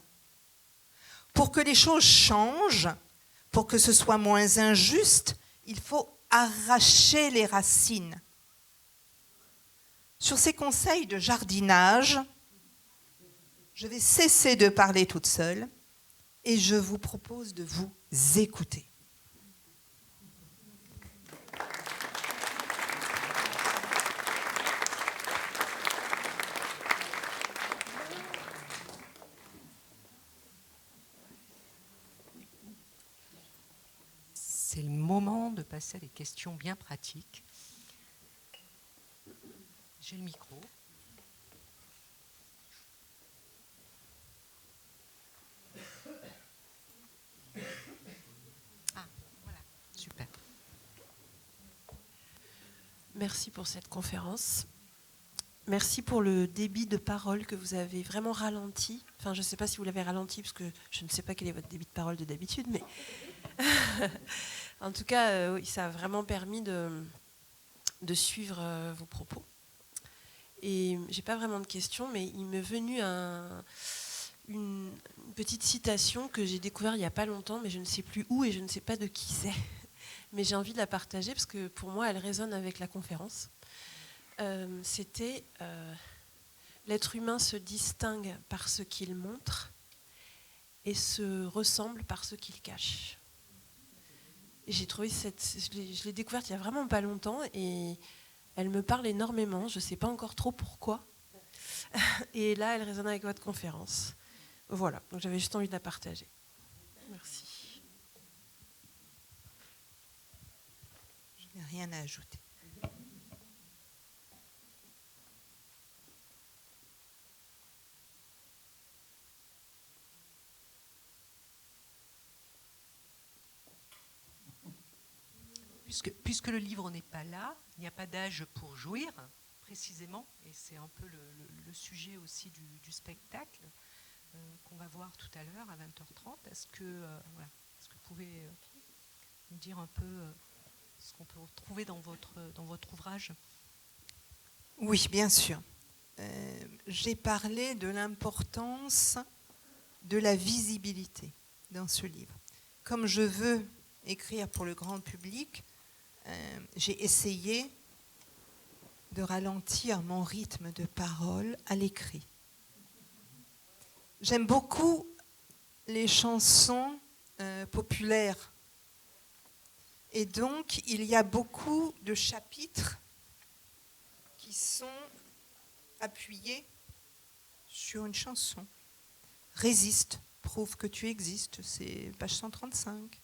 Pour que les choses changent, pour que ce soit moins injuste, il faut arracher les racines. Sur ces conseils de jardinage, je vais cesser de parler toute seule et je vous propose de vous écouter. C'est le moment de passer à des questions bien pratiques. J'ai le micro. Ah, voilà, super. Merci pour cette conférence. Merci pour le débit de parole que vous avez vraiment ralenti. Enfin, je ne sais pas si vous l'avez ralenti, parce que je ne sais pas quel est votre débit de parole de d'habitude, mais en tout cas, oui, ça a vraiment permis de suivre vos propos. Et je n'ai pas vraiment de questions, mais il m'est venu une petite citation que j'ai découverte il n'y a pas longtemps, mais je ne sais plus où et je ne sais pas de qui c'est. Mais j'ai envie de la partager parce que pour moi, elle résonne avec la conférence. C'était l'être humain se distingue par ce qu'il montre et se ressemble par ce qu'il cache. Et j'ai trouvé je l'ai découverte il y a vraiment pas longtemps et elle me parle énormément. Je ne sais pas encore trop pourquoi. Et là, elle résonne avec votre conférence. Voilà, donc j'avais juste envie de la partager. Merci. Je n'ai rien à ajouter. Puisque le livre n'est pas là, il n'y a pas d'âge pour jouir, précisément, et c'est un peu le sujet aussi du spectacle qu'on va voir tout à l'heure à 20h30. Est-ce que vous pouvez nous dire un peu ce qu'on peut retrouver dans votre ouvrage ? Oui, bien sûr. J'ai parlé de l'importance de la visibilité dans ce livre. Comme je veux écrire pour le grand public, j'ai essayé de ralentir mon rythme de parole à l'écrit. J'aime beaucoup les chansons populaires. Et donc, il y a beaucoup de chapitres qui sont appuyés sur une chanson. Résiste, prouve que tu existes, c'est page 135.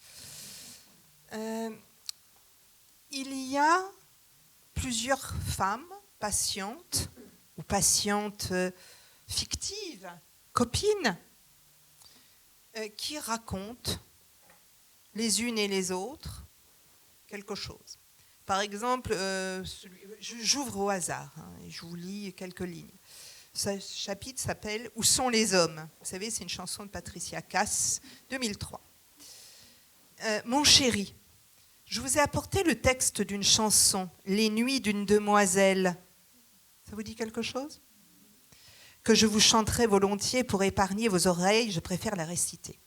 Il y a plusieurs femmes patientes ou patientes fictives, copines, qui racontent les unes et les autres quelque chose. Par exemple, j'ouvre au hasard, et je vous lis quelques lignes. Ce chapitre s'appelle « Où sont les hommes ?» Vous savez, c'est une chanson de Patricia Cass, 2003. Mon chéri, je vous ai apporté le texte d'une chanson, « Les nuits d'une demoiselle ». Ça vous dit quelque chose ? Que je vous chanterai volontiers pour épargner vos oreilles, je préfère la réciter.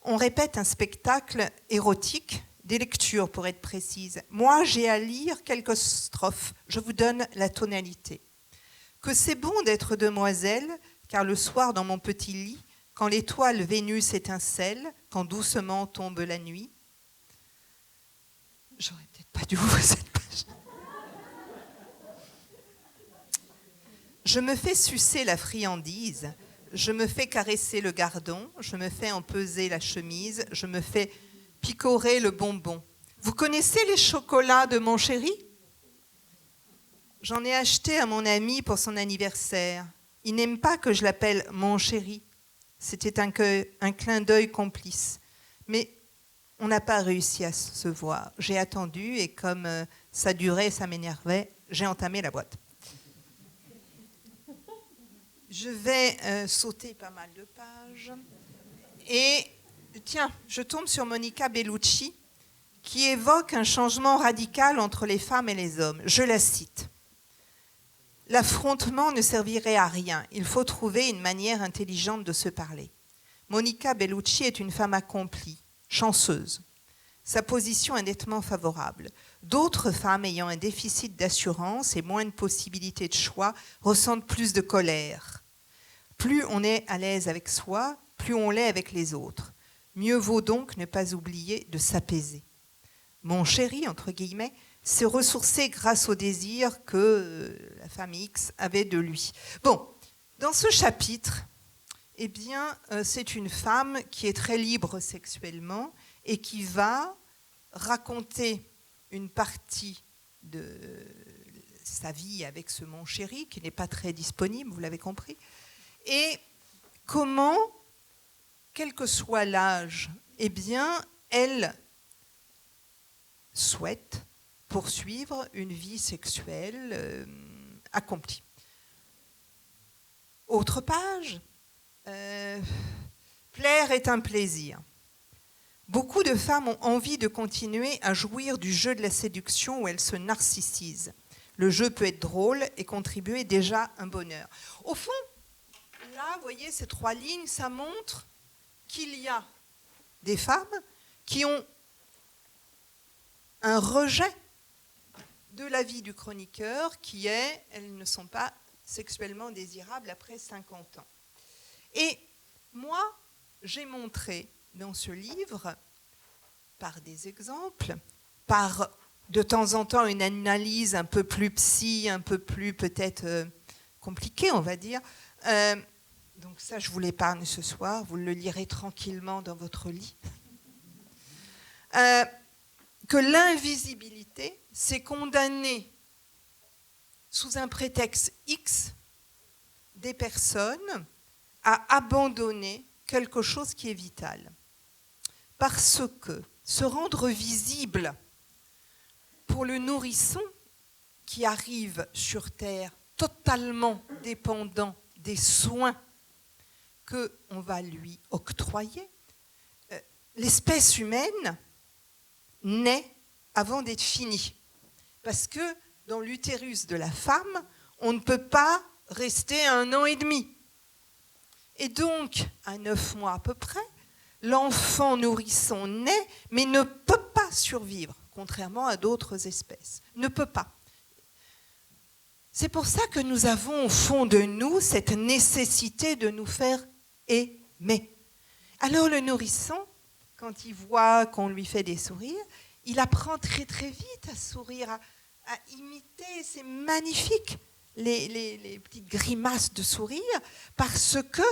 On répète un spectacle érotique, des lectures pour être précise. Moi, j'ai à lire quelques strophes, je vous donne la tonalité. Que c'est bon d'être demoiselle, car le soir dans mon petit lit, quand l'étoile Vénus étincelle, quand doucement tombe la nuit. J'aurais peut-être pas dû ouvrir cette page. Je me fais sucer la friandise, je me fais caresser le gardon, je me fais empeser la chemise, je me fais picorer le bonbon. Vous connaissez les chocolats de mon chéri ? J'en ai acheté à mon ami pour son anniversaire. Il n'aime pas que je l'appelle mon chéri. C'était un clin d'œil complice. Mais on n'a pas réussi à se voir. J'ai attendu et comme ça durait, ça m'énervait, j'ai entamé la boîte. Je vais sauter pas mal de pages. Et tiens, je tombe sur Monica Bellucci qui évoque un changement radical entre les femmes et les hommes. Je la cite. L'affrontement ne servirait à rien. Il faut trouver une manière intelligente de se parler. Monica Bellucci est une femme accomplie, chanceuse. Sa position est nettement favorable. D'autres femmes ayant un déficit d'assurance et moins de possibilités de choix ressentent plus de colère. Plus on est à l'aise avec soi, plus on l'est avec les autres. Mieux vaut donc ne pas oublier de s'apaiser. Mon chéri, entre guillemets, s'est ressourcé grâce au désir que la femme X avait de lui. Bon, dans ce chapitre, eh bien, c'est une femme qui est très libre sexuellement et qui va raconter une partie de sa vie avec ce mon chéri, qui n'est pas très disponible, vous l'avez compris, et comment, quel que soit l'âge, eh bien, elle souhaite poursuivre une vie sexuelle accomplie. Autre page, plaire est un plaisir. Beaucoup de femmes ont envie de continuer à jouir du jeu de la séduction où elles se narcissisent. Le jeu peut être drôle et contribuer déjà à un bonheur. Au fond, là, vous voyez, ces 3 lignes, ça montre qu'il y a des femmes qui ont un rejet de la vie du chroniqueur qui est, elles ne sont pas sexuellement désirables après 50 ans. Et moi, j'ai montré dans ce livre, par des exemples, par de temps en temps une analyse un peu plus psy, un peu plus peut-être compliquée, on va dire. Donc ça, je vous l'épargne ce soir, vous le lirez tranquillement dans votre lit. Que l'invisibilité, c'est condamner sous un prétexte X des personnes à abandonner quelque chose qui est vital. Parce que se rendre visible pour le nourrisson qui arrive sur Terre totalement dépendant des soins qu'on va lui octroyer, l'espèce humaine naît avant d'être finie. Parce que dans l'utérus de la femme, on ne peut pas rester 1 an et demi. Et donc, à 9 mois à peu près, l'enfant nourrisson naît, mais ne peut pas survivre, contrairement à d'autres espèces. Ne peut pas. C'est pour ça que nous avons au fond de nous cette nécessité de nous faire aimer. Alors le nourrisson, quand il voit qu'on lui fait des sourires, il apprend très très vite à sourire, à imiter, c'est magnifique. les petites grimaces de sourire, parce que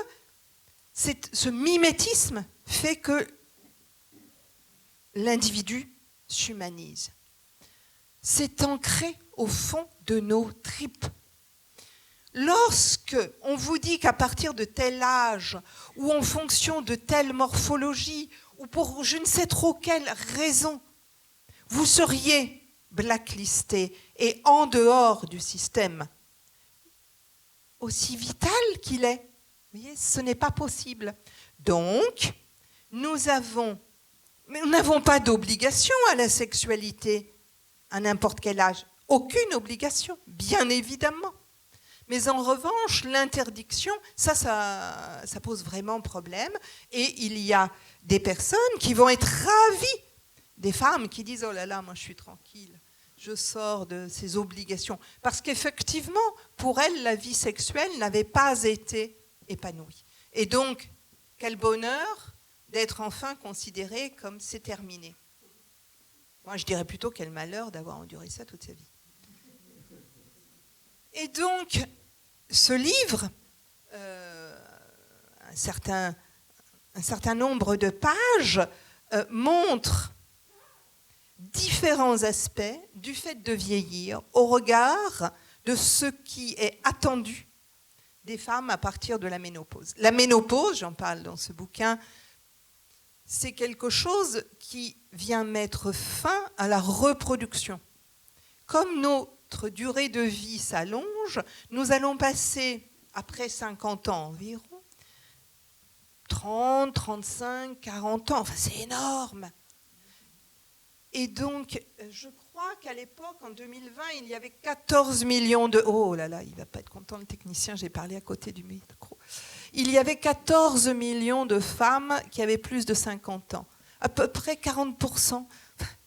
ce mimétisme fait que l'individu s'humanise. C'est ancré au fond de nos tripes. Lorsque on vous dit qu'à partir de tel âge, ou en fonction de telle morphologie, ou pour je ne sais trop quelle raison, vous seriez blacklisté et en dehors du système, aussi vital qu'il est, vous voyez, ce n'est pas possible. Donc, nous n'avons pas d'obligation à la sexualité à n'importe quel âge. Aucune obligation, bien évidemment. Mais en revanche, l'interdiction, ça pose vraiment problème. Et il y a des personnes qui vont être ravies, des femmes qui disent « Oh là là, moi je suis tranquille, je sors de ces obligations. » Parce qu'effectivement, pour elles, la vie sexuelle n'avait pas été épanouie. Et donc, quel bonheur d'être enfin considérée comme c'est terminé. Moi, je dirais plutôt quel malheur d'avoir enduré ça toute sa vie. Et donc, ce livre, un certain nombre de pages, montre différents aspects du fait de vieillir au regard de ce qui est attendu des femmes à partir de la ménopause. La ménopause, j'en parle dans ce bouquin, c'est quelque chose qui vient mettre fin à la reproduction. Comme notre durée de vie s'allonge, nous allons passer, après 50 ans environ, 30, 35, 40 ans, enfin c'est énorme. Et donc, je crois qu'à l'époque, en 2020, il y avait 14 millions de... Oh là là, il ne va pas être content le technicien, j'ai parlé à côté du micro. Il y avait 14 millions de femmes qui avaient plus de 50 ans. À peu près 40%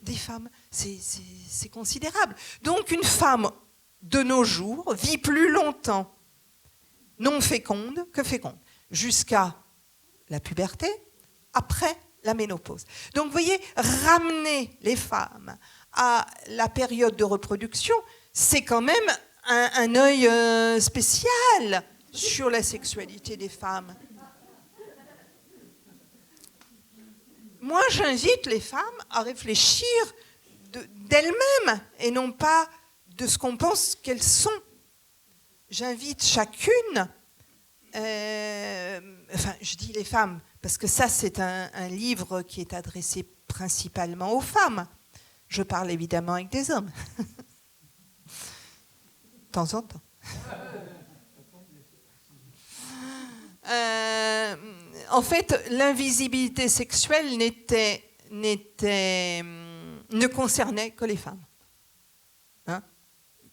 des femmes, c'est considérable. Donc une femme de nos jours vit plus longtemps non féconde que féconde, jusqu'à la puberté, après la ménopause. Donc vous voyez, ramener les femmes à la période de reproduction, c'est quand même un œil spécial sur la sexualité des femmes. Moi, j'invite les femmes à réfléchir d'elles-mêmes et non pas de ce qu'on pense qu'elles sont. J'invite chacune, je dis les femmes, parce que ça, c'est un livre qui est adressé principalement aux femmes. Je parle évidemment avec des hommes. De temps en temps. En fait, l'invisibilité sexuelle ne concernait que les femmes. Hein,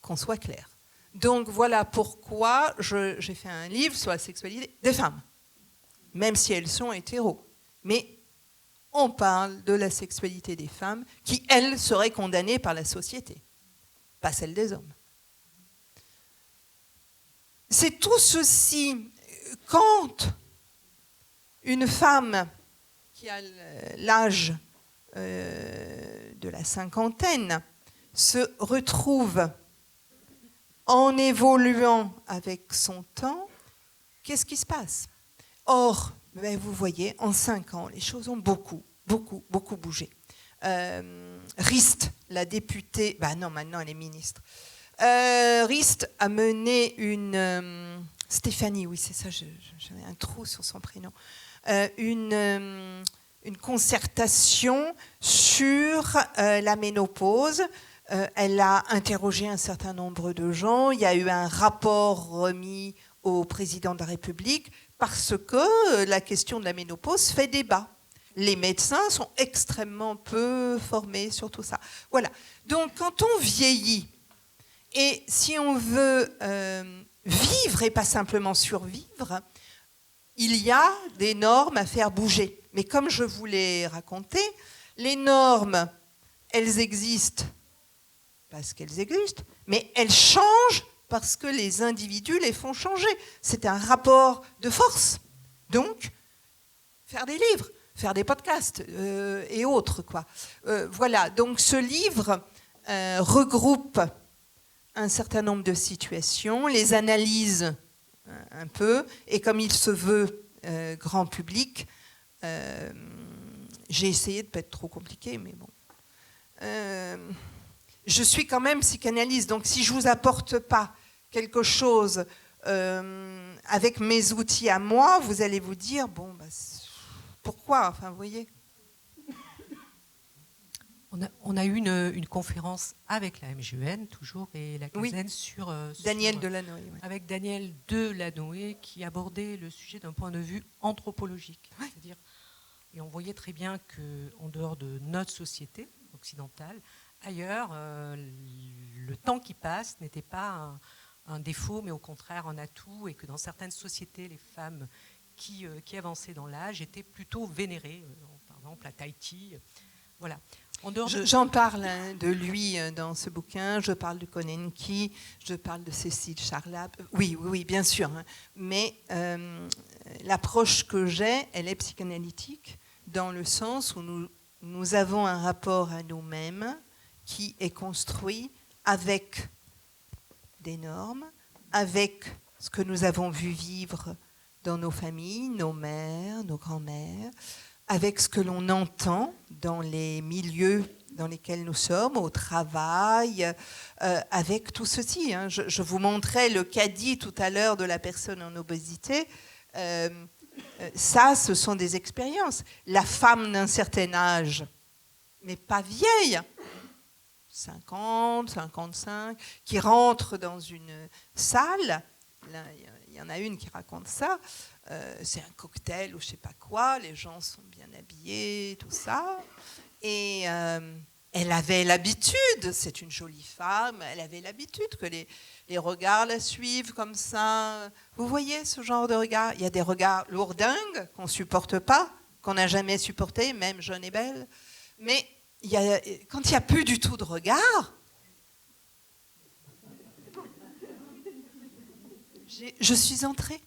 qu'on soit clair. Donc voilà pourquoi j'ai fait un livre sur la sexualité des femmes, même si elles sont hétéros. Mais on parle de la sexualité des femmes qui, elles, seraient condamnées par la société, pas celle des hommes. C'est tout ceci. Quand une femme qui a l'âge de la cinquantaine se retrouve en évoluant avec son temps, qu'est-ce qui se passe? Or, vous voyez, en 5 ans, les choses ont beaucoup bougé. Rist, la députée, non, maintenant elle est ministre. Rist a mené une... Stéphanie, oui, c'est ça, j'avais un trou sur son prénom. Une concertation sur la ménopause. Elle a interrogé un certain nombre de gens. Il y a eu un rapport remis au président de la République parce que la question de la ménopause fait débat. Les médecins sont extrêmement peu formés sur tout ça. Voilà. Donc, quand on vieillit, et si on veut vivre et pas simplement survivre, il y a des normes à faire bouger. Mais comme je vous l'ai raconté, les normes, elles existent parce qu'elles existent, mais elles changent parce que les individus les font changer. C'est un rapport de force. Donc, faire des livres, faire des podcasts et autres, quoi. Voilà, donc ce livre regroupe un certain nombre de situations, les analyse un peu, et comme il se veut grand public, j'ai essayé de ne pas être trop compliqué, mais bon. Je suis quand même psychanalyste, donc si je ne vous apporte pas quelque chose avec mes outils à moi, vous allez vous dire, bon, bah, pourquoi, enfin, vous voyez. On a eu une conférence avec la MJUN, toujours, et la CASEN oui. sur... Daniel Delanoë. Oui. Avec Daniel Delanoë, qui abordait le sujet d'un point de vue anthropologique. Oui. C'est-à-dire, et on voyait très bien qu'en dehors de notre société occidentale, ailleurs, le temps qui passe n'était pas un défaut, mais au contraire un atout, et que dans certaines sociétés, les femmes qui avançaient dans l'âge étaient plutôt vénérées, par exemple à Tahiti. Voilà. J'en parle de lui dans ce bouquin, je parle de Konenki, je parle de Cécile Charlap. Oui, bien sûr. Hein. Mais l'approche que j'ai, elle est psychanalytique, dans le sens où nous avons un rapport à nous-mêmes qui est construit avec des normes, avec ce que nous avons vu vivre dans nos familles, nos mères, nos grands-mères, avec ce que l'on entend dans les milieux dans lesquels nous sommes, au travail, avec tout ceci. Hein. Je vous montrais le caddie tout à l'heure de la personne en obésité. Ça, ce sont des expériences. La femme d'un certain âge, mais pas vieille, 50, 55, qui rentre dans une salle, là, il y en a une qui raconte ça, c'est un cocktail ou je ne sais pas quoi, les gens sont bien habillés, tout ça, et elle avait l'habitude, c'est une jolie femme, elle avait l'habitude que les regards la suivent comme ça. Vous voyez ce genre de regard? Il y a des regards lourdingues qu'on ne supporte pas, qu'on n'a jamais supporté, même jeune et belle, mais quand il n'y a plus du tout de regard, je suis entrée.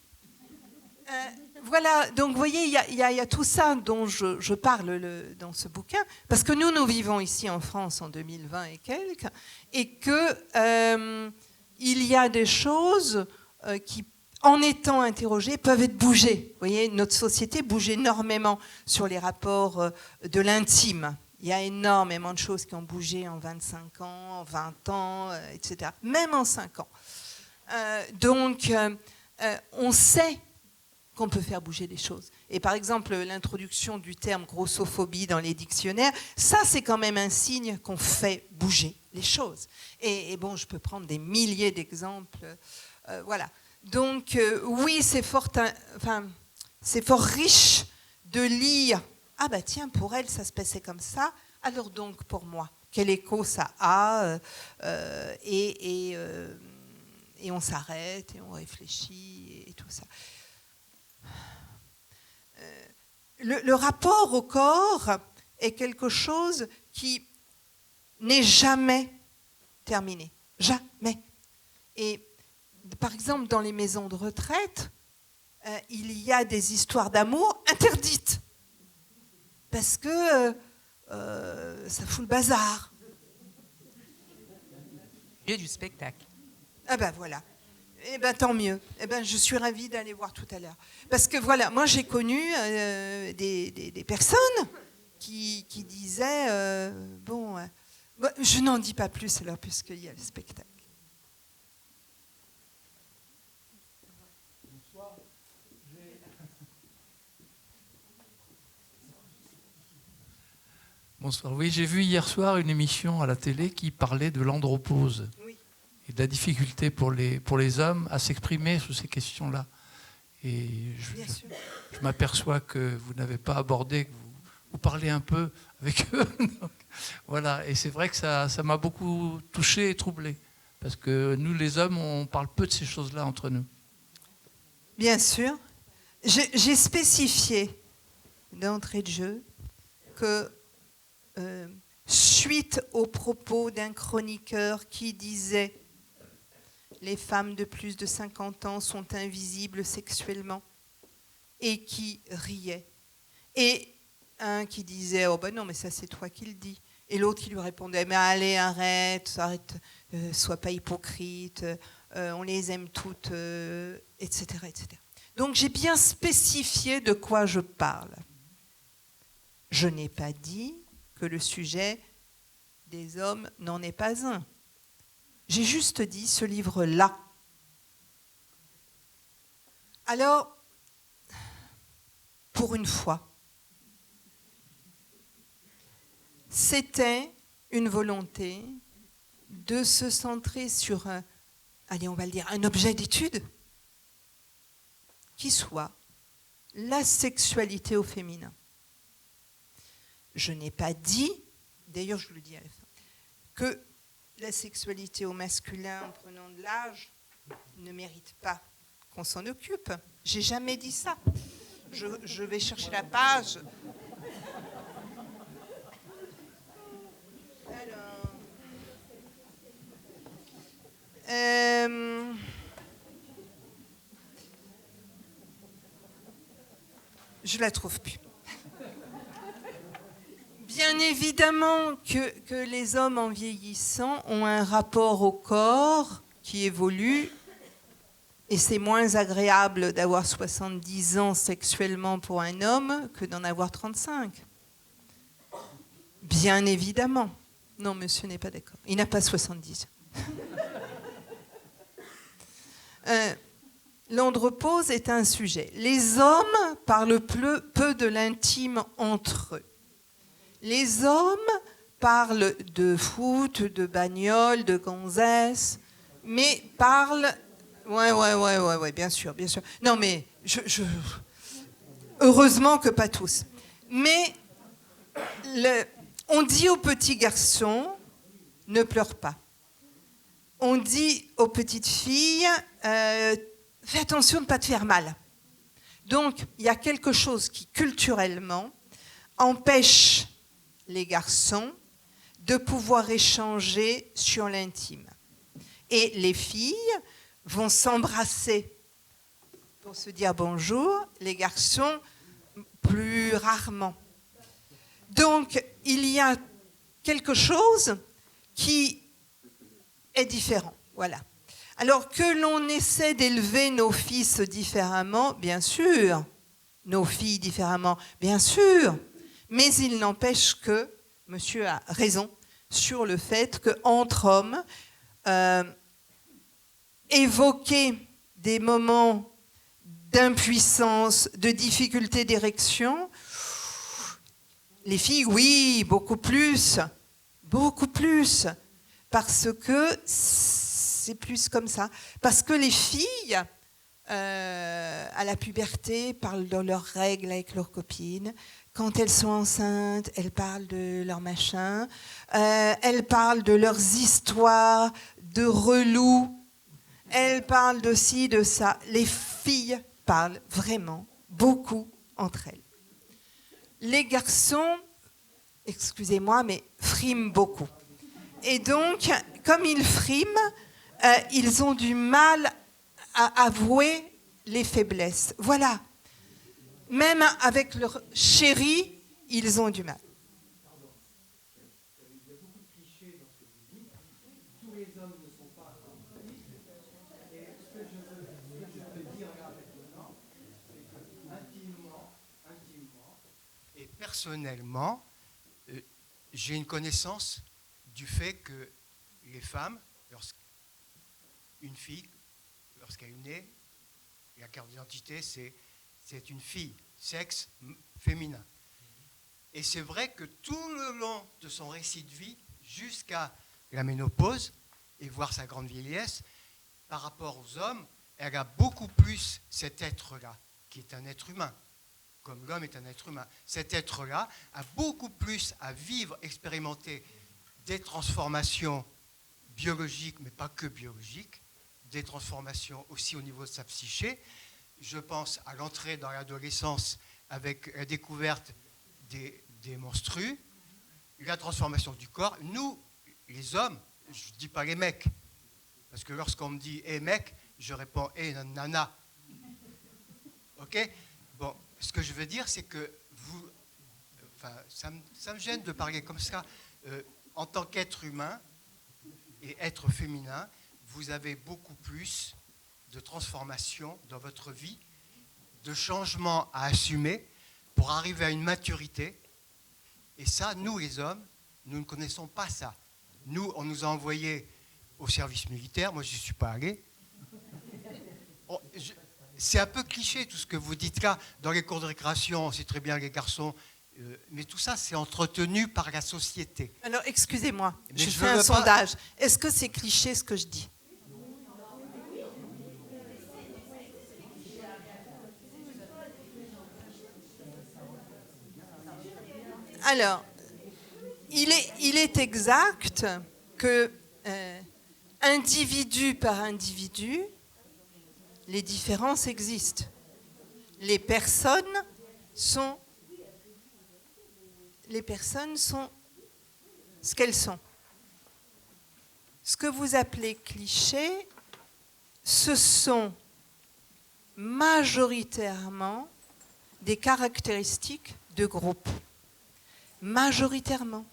Voilà, donc vous voyez, il y a tout ça dont je parle dans ce bouquin, parce que nous vivons ici en France en 2020 et quelques, et que il y a des choses qui, en étant interrogées, peuvent être bougées. Vous voyez, notre société bouge énormément sur les rapports de l'intime. Il y a énormément de choses qui ont bougé en 25 ans, en 20 ans, etc. Même en 5 ans. Donc, on sait qu'on peut faire bouger les choses. Et par exemple, l'introduction du terme grossophobie dans les dictionnaires, ça, c'est quand même un signe qu'on fait bouger les choses. Et bon, je peux prendre des milliers d'exemples. Voilà. Donc, oui, c'est fort riche de lire. Ah bah tiens, pour elle, ça se passait comme ça. Alors donc, pour moi, quel écho ça a et on s'arrête et on réfléchit et tout ça. Le rapport au corps est quelque chose qui n'est jamais terminé. Jamais. Et par exemple, dans les maisons de retraite, il y a des histoires d'amour interdites. Parce que ça fout le bazar. Il y a du spectacle. Ah ben voilà. Eh ben tant mieux. Eh ben je suis ravie d'aller voir tout à l'heure. Parce que voilà, moi j'ai connu des personnes qui disaient bon, je n'en dis pas plus alors puisqu'il y a le spectacle. Bonsoir. Oui, j'ai vu hier soir une émission à la télé qui parlait de l'andropause et de la difficulté pour les hommes à s'exprimer sur ces questions-là. Et je m'aperçois que vous n'avez pas abordé, que vous parlez un peu avec eux. Donc, voilà. Et c'est vrai que ça m'a beaucoup touché et troublé. Parce que nous, les hommes, on parle peu de ces choses-là entre nous. Bien sûr. J'ai spécifié d'entrée de jeu que suite aux propos d'un chroniqueur qui disait « Les femmes de plus de 50 ans sont invisibles sexuellement » et qui riait. Et un qui disait « Oh ben non, mais ça c'est toi qui le dis » Et l'autre qui lui répondait, mais allez, arrête, sois pas hypocrite, on les aime toutes, etc., etc. Donc j'ai bien spécifié de quoi je parle. Je n'ai pas dit que le sujet des hommes n'en est pas un. J'ai juste dit ce livre-là. Alors, pour une fois, c'était une volonté de se centrer sur un, allez, on va le dire, un objet d'étude qui soit la sexualité au féminin. Je n'ai pas dit, d'ailleurs je le dis à la fin, que la sexualité au masculin en prenant de l'âge ne mérite pas qu'on s'en occupe. J'ai jamais dit ça. Je vais chercher la page. Je la trouve plus. Bien évidemment que les hommes en vieillissant ont un rapport au corps qui évolue et c'est moins agréable d'avoir 70 ans sexuellement pour un homme que d'en avoir 35. Bien évidemment. Non, monsieur n'est pas d'accord. Il n'a pas 70. L'andropause est un sujet. Les hommes parlent peu de l'intime entre eux. Les hommes parlent de foot, de bagnole, de gonzesse, mais parlent... Ouais, bien sûr. Non, mais heureusement que pas tous. Mais on dit aux petits garçons, ne pleure pas. On dit aux petites filles, fais attention de ne pas te faire mal. Donc, il y a quelque chose qui, culturellement, empêche les garçons de pouvoir échanger sur l'intime. Et les filles vont s'embrasser pour se dire bonjour, les garçons plus rarement. Donc, il y a quelque chose qui est différent. Voilà. Alors que l'on essaie d'élever nos fils différemment, bien sûr, nos filles différemment, bien sûr, mais il n'empêche que, monsieur a raison, sur le fait qu'entre hommes, évoquer des moments d'impuissance, de difficulté d'érection, les filles, oui, beaucoup plus, parce que c'est plus comme ça. Parce que les filles, à la puberté, parlent de leurs règles avec leurs copines. Quand elles sont enceintes, elles parlent de leur machin. Elles parlent de leurs histoires de relous. Elles parlent de ci, de ça. Les filles parlent vraiment beaucoup entre elles. Les garçons, excusez-moi, mais friment beaucoup. Et donc, comme ils friment, ils ont du mal à avouer les faiblesses. Voilà. Même avec leur chéri, ils ont du mal. Et personnellement, j'ai une connaissance du fait que les femmes, une fille, lorsqu'elle est née, la carte d'identité, c'est une fille, sexe féminin. Et c'est vrai que tout le long de son récit de vie, jusqu'à la ménopause, et voir sa grande vieillesse, par rapport aux hommes, elle a beaucoup plus cet être-là, qui est un être humain, comme l'homme est un être humain. Cet être-là a beaucoup plus à vivre, expérimenter des transformations biologiques, mais pas que biologiques, des transformations aussi au niveau de sa psyché. Je pense à l'entrée dans l'adolescence avec la découverte des menstrues, la transformation du corps. Nous, les hommes, je ne dis pas les mecs, parce que lorsqu'on me dit « hey mec », je réponds « hey nana ». Ok ? Bon, ce que je veux dire, c'est que vous... Enfin, ça me gêne de parler comme ça, En tant qu'être humain et être féminin, vous avez beaucoup plus de transformation dans votre vie, de changements à assumer pour arriver à une maturité. Et ça, nous les hommes, nous ne connaissons pas ça. Nous, on nous a envoyés au service militaire. Moi, je n'y suis pas allé. C'est un peu cliché tout ce que vous dites là. Dans les cours de récréation, c'est très bien les garçons. Mais tout ça, c'est entretenu par la société. Alors, excusez-moi, Mais je je fais veux un pas- sondage. Est-ce que c'est cliché ce que je dis? Alors, il est exact que individu par individu, les différences existent. Les personnes sont ce qu'elles sont. Ce que vous appelez cliché, ce sont majoritairement des caractéristiques de groupe. Majoritairement.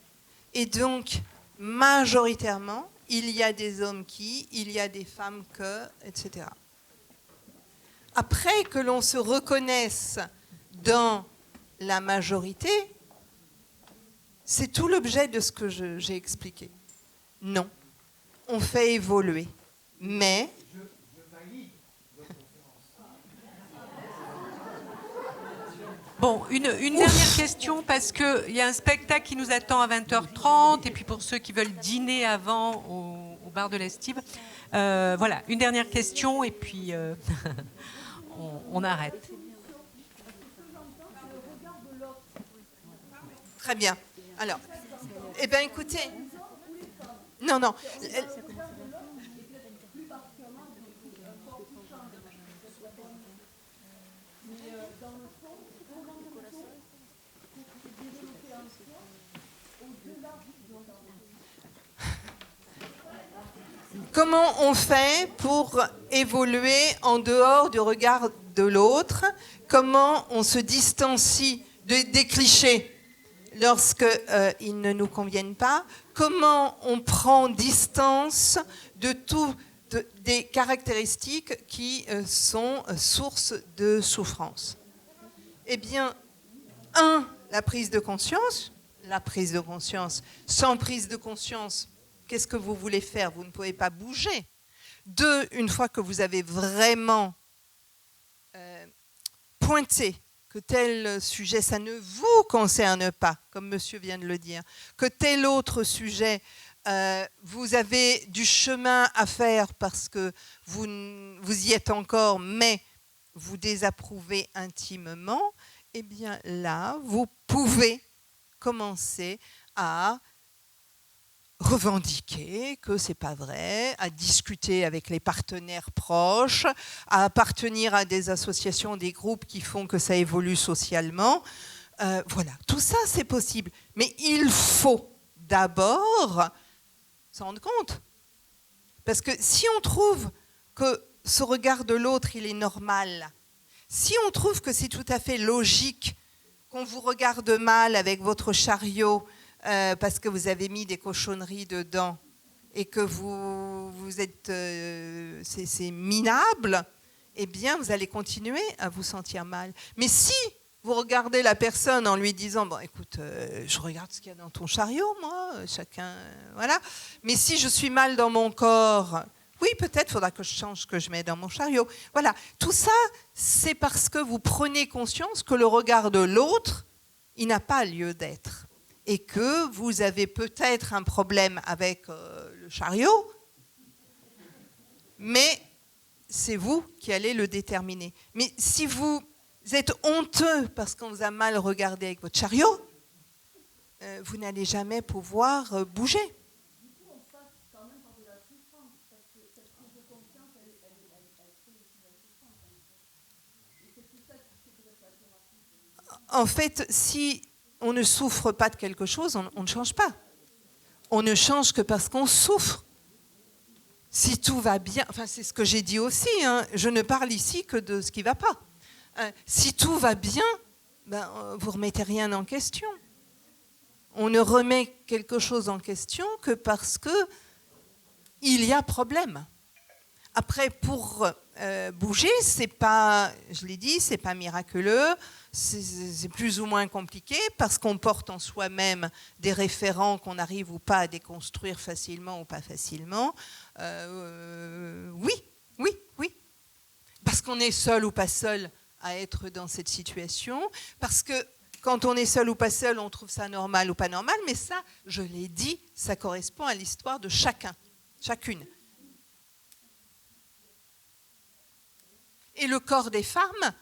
Et donc, majoritairement, il y a des hommes qui, il y a des femmes que, etc. Après que l'on se reconnaisse dans la majorité, c'est tout l'objet de ce que j'ai expliqué. Non, on fait évoluer. Mais... Bon, une dernière question, parce qu'il y a un spectacle qui nous attend à 20h30, et puis pour ceux qui veulent dîner avant au bar de l'Estive. Voilà, une dernière question, et puis on arrête. Très bien. Alors, eh bien, écoutez... Non, non. Comment on fait pour évoluer en dehors du regard de l'autre? Comment on se distancie des clichés lorsqu'ils ne nous conviennent pas? Comment on prend distance de des caractéristiques qui sont source de souffrance? Eh bien, la prise de conscience. La prise de conscience. Sans prise de conscience, qu'est-ce que vous voulez faire? Vous ne pouvez pas bouger. 2, une fois que vous avez vraiment pointé que tel sujet, ça ne vous concerne pas, comme monsieur vient de le dire, que tel autre sujet, vous avez du chemin à faire parce que vous y êtes encore, mais vous désapprouvez intimement, eh bien là, vous pouvez commencer à revendiquer que c'est pas vrai, à discuter avec les partenaires proches, à appartenir à des associations, des groupes qui font que ça évolue socialement. Voilà, tout ça c'est possible. Mais il faut d'abord s'en rendre compte. Parce que si on trouve que ce regard de l'autre, il est normal, si on trouve que c'est tout à fait logique qu'on vous regarde mal avec votre chariot, parce que vous avez mis des cochonneries dedans et que vous êtes, c'est minable, eh bien, vous allez continuer à vous sentir mal. Mais si vous regardez la personne en lui disant, bon, écoute, je regarde ce qu'il y a dans ton chariot, moi, chacun, voilà. Mais si je suis mal dans mon corps, oui, peut-être faudra que je change ce que je mets dans mon chariot. Voilà, tout ça, c'est parce que vous prenez conscience que le regard de l'autre, il n'a pas lieu d'être. Et que vous avez peut-être un problème avec le chariot, mais c'est vous qui allez le déterminer. Mais si vous êtes honteux parce qu'on vous a mal regardé avec votre chariot, vous n'allez jamais pouvoir bouger. En fait, si on ne souffre pas de quelque chose, on ne change pas. On ne change que parce qu'on souffre. Si tout va bien, enfin c'est ce que j'ai dit aussi, hein, je ne parle ici que de ce qui ne va pas. Si tout va bien, ben, vous ne remettez rien en question. On ne remet quelque chose en question que parce qu'il y a problème. Après, pour bouger, c'est pas, je l'ai dit, c'est pas miraculeux, c'est plus ou moins compliqué parce qu'on porte en soi-même des référents qu'on arrive ou pas à déconstruire facilement ou pas facilement. Oui. Parce qu'on est seul ou pas seul à être dans cette situation, parce que quand on est seul ou pas seul, on trouve ça normal ou pas normal, mais ça, je l'ai dit, ça correspond à l'histoire de chacun, chacune. Et le corps des femmes,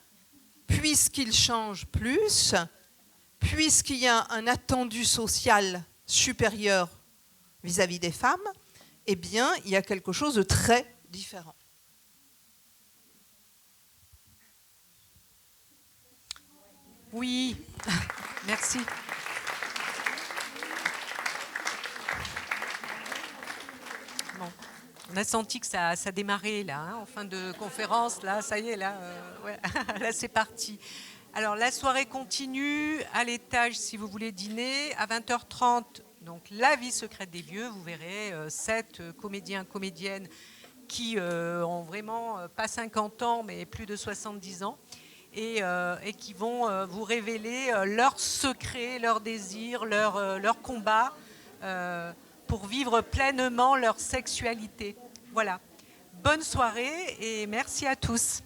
puisqu'il change plus, puisqu'il y a un attendu social supérieur vis-à-vis des femmes, eh bien, il y a quelque chose de très différent. Oui, merci. Bon. On a senti que ça démarrait là, hein, en fin de conférence. Là, ça y est, là, ouais, là c'est parti. Alors la soirée continue à l'étage si vous voulez dîner à 20h30. Donc la vie secrète des vieux. Vous verrez 7 comédiens, comédiennes qui ont vraiment pas 50 ans mais plus de 70 ans et qui vont vous révéler leurs secrets, leurs désirs, leurs combats. Pour vivre pleinement leur sexualité. Voilà. Bonne soirée et merci à tous.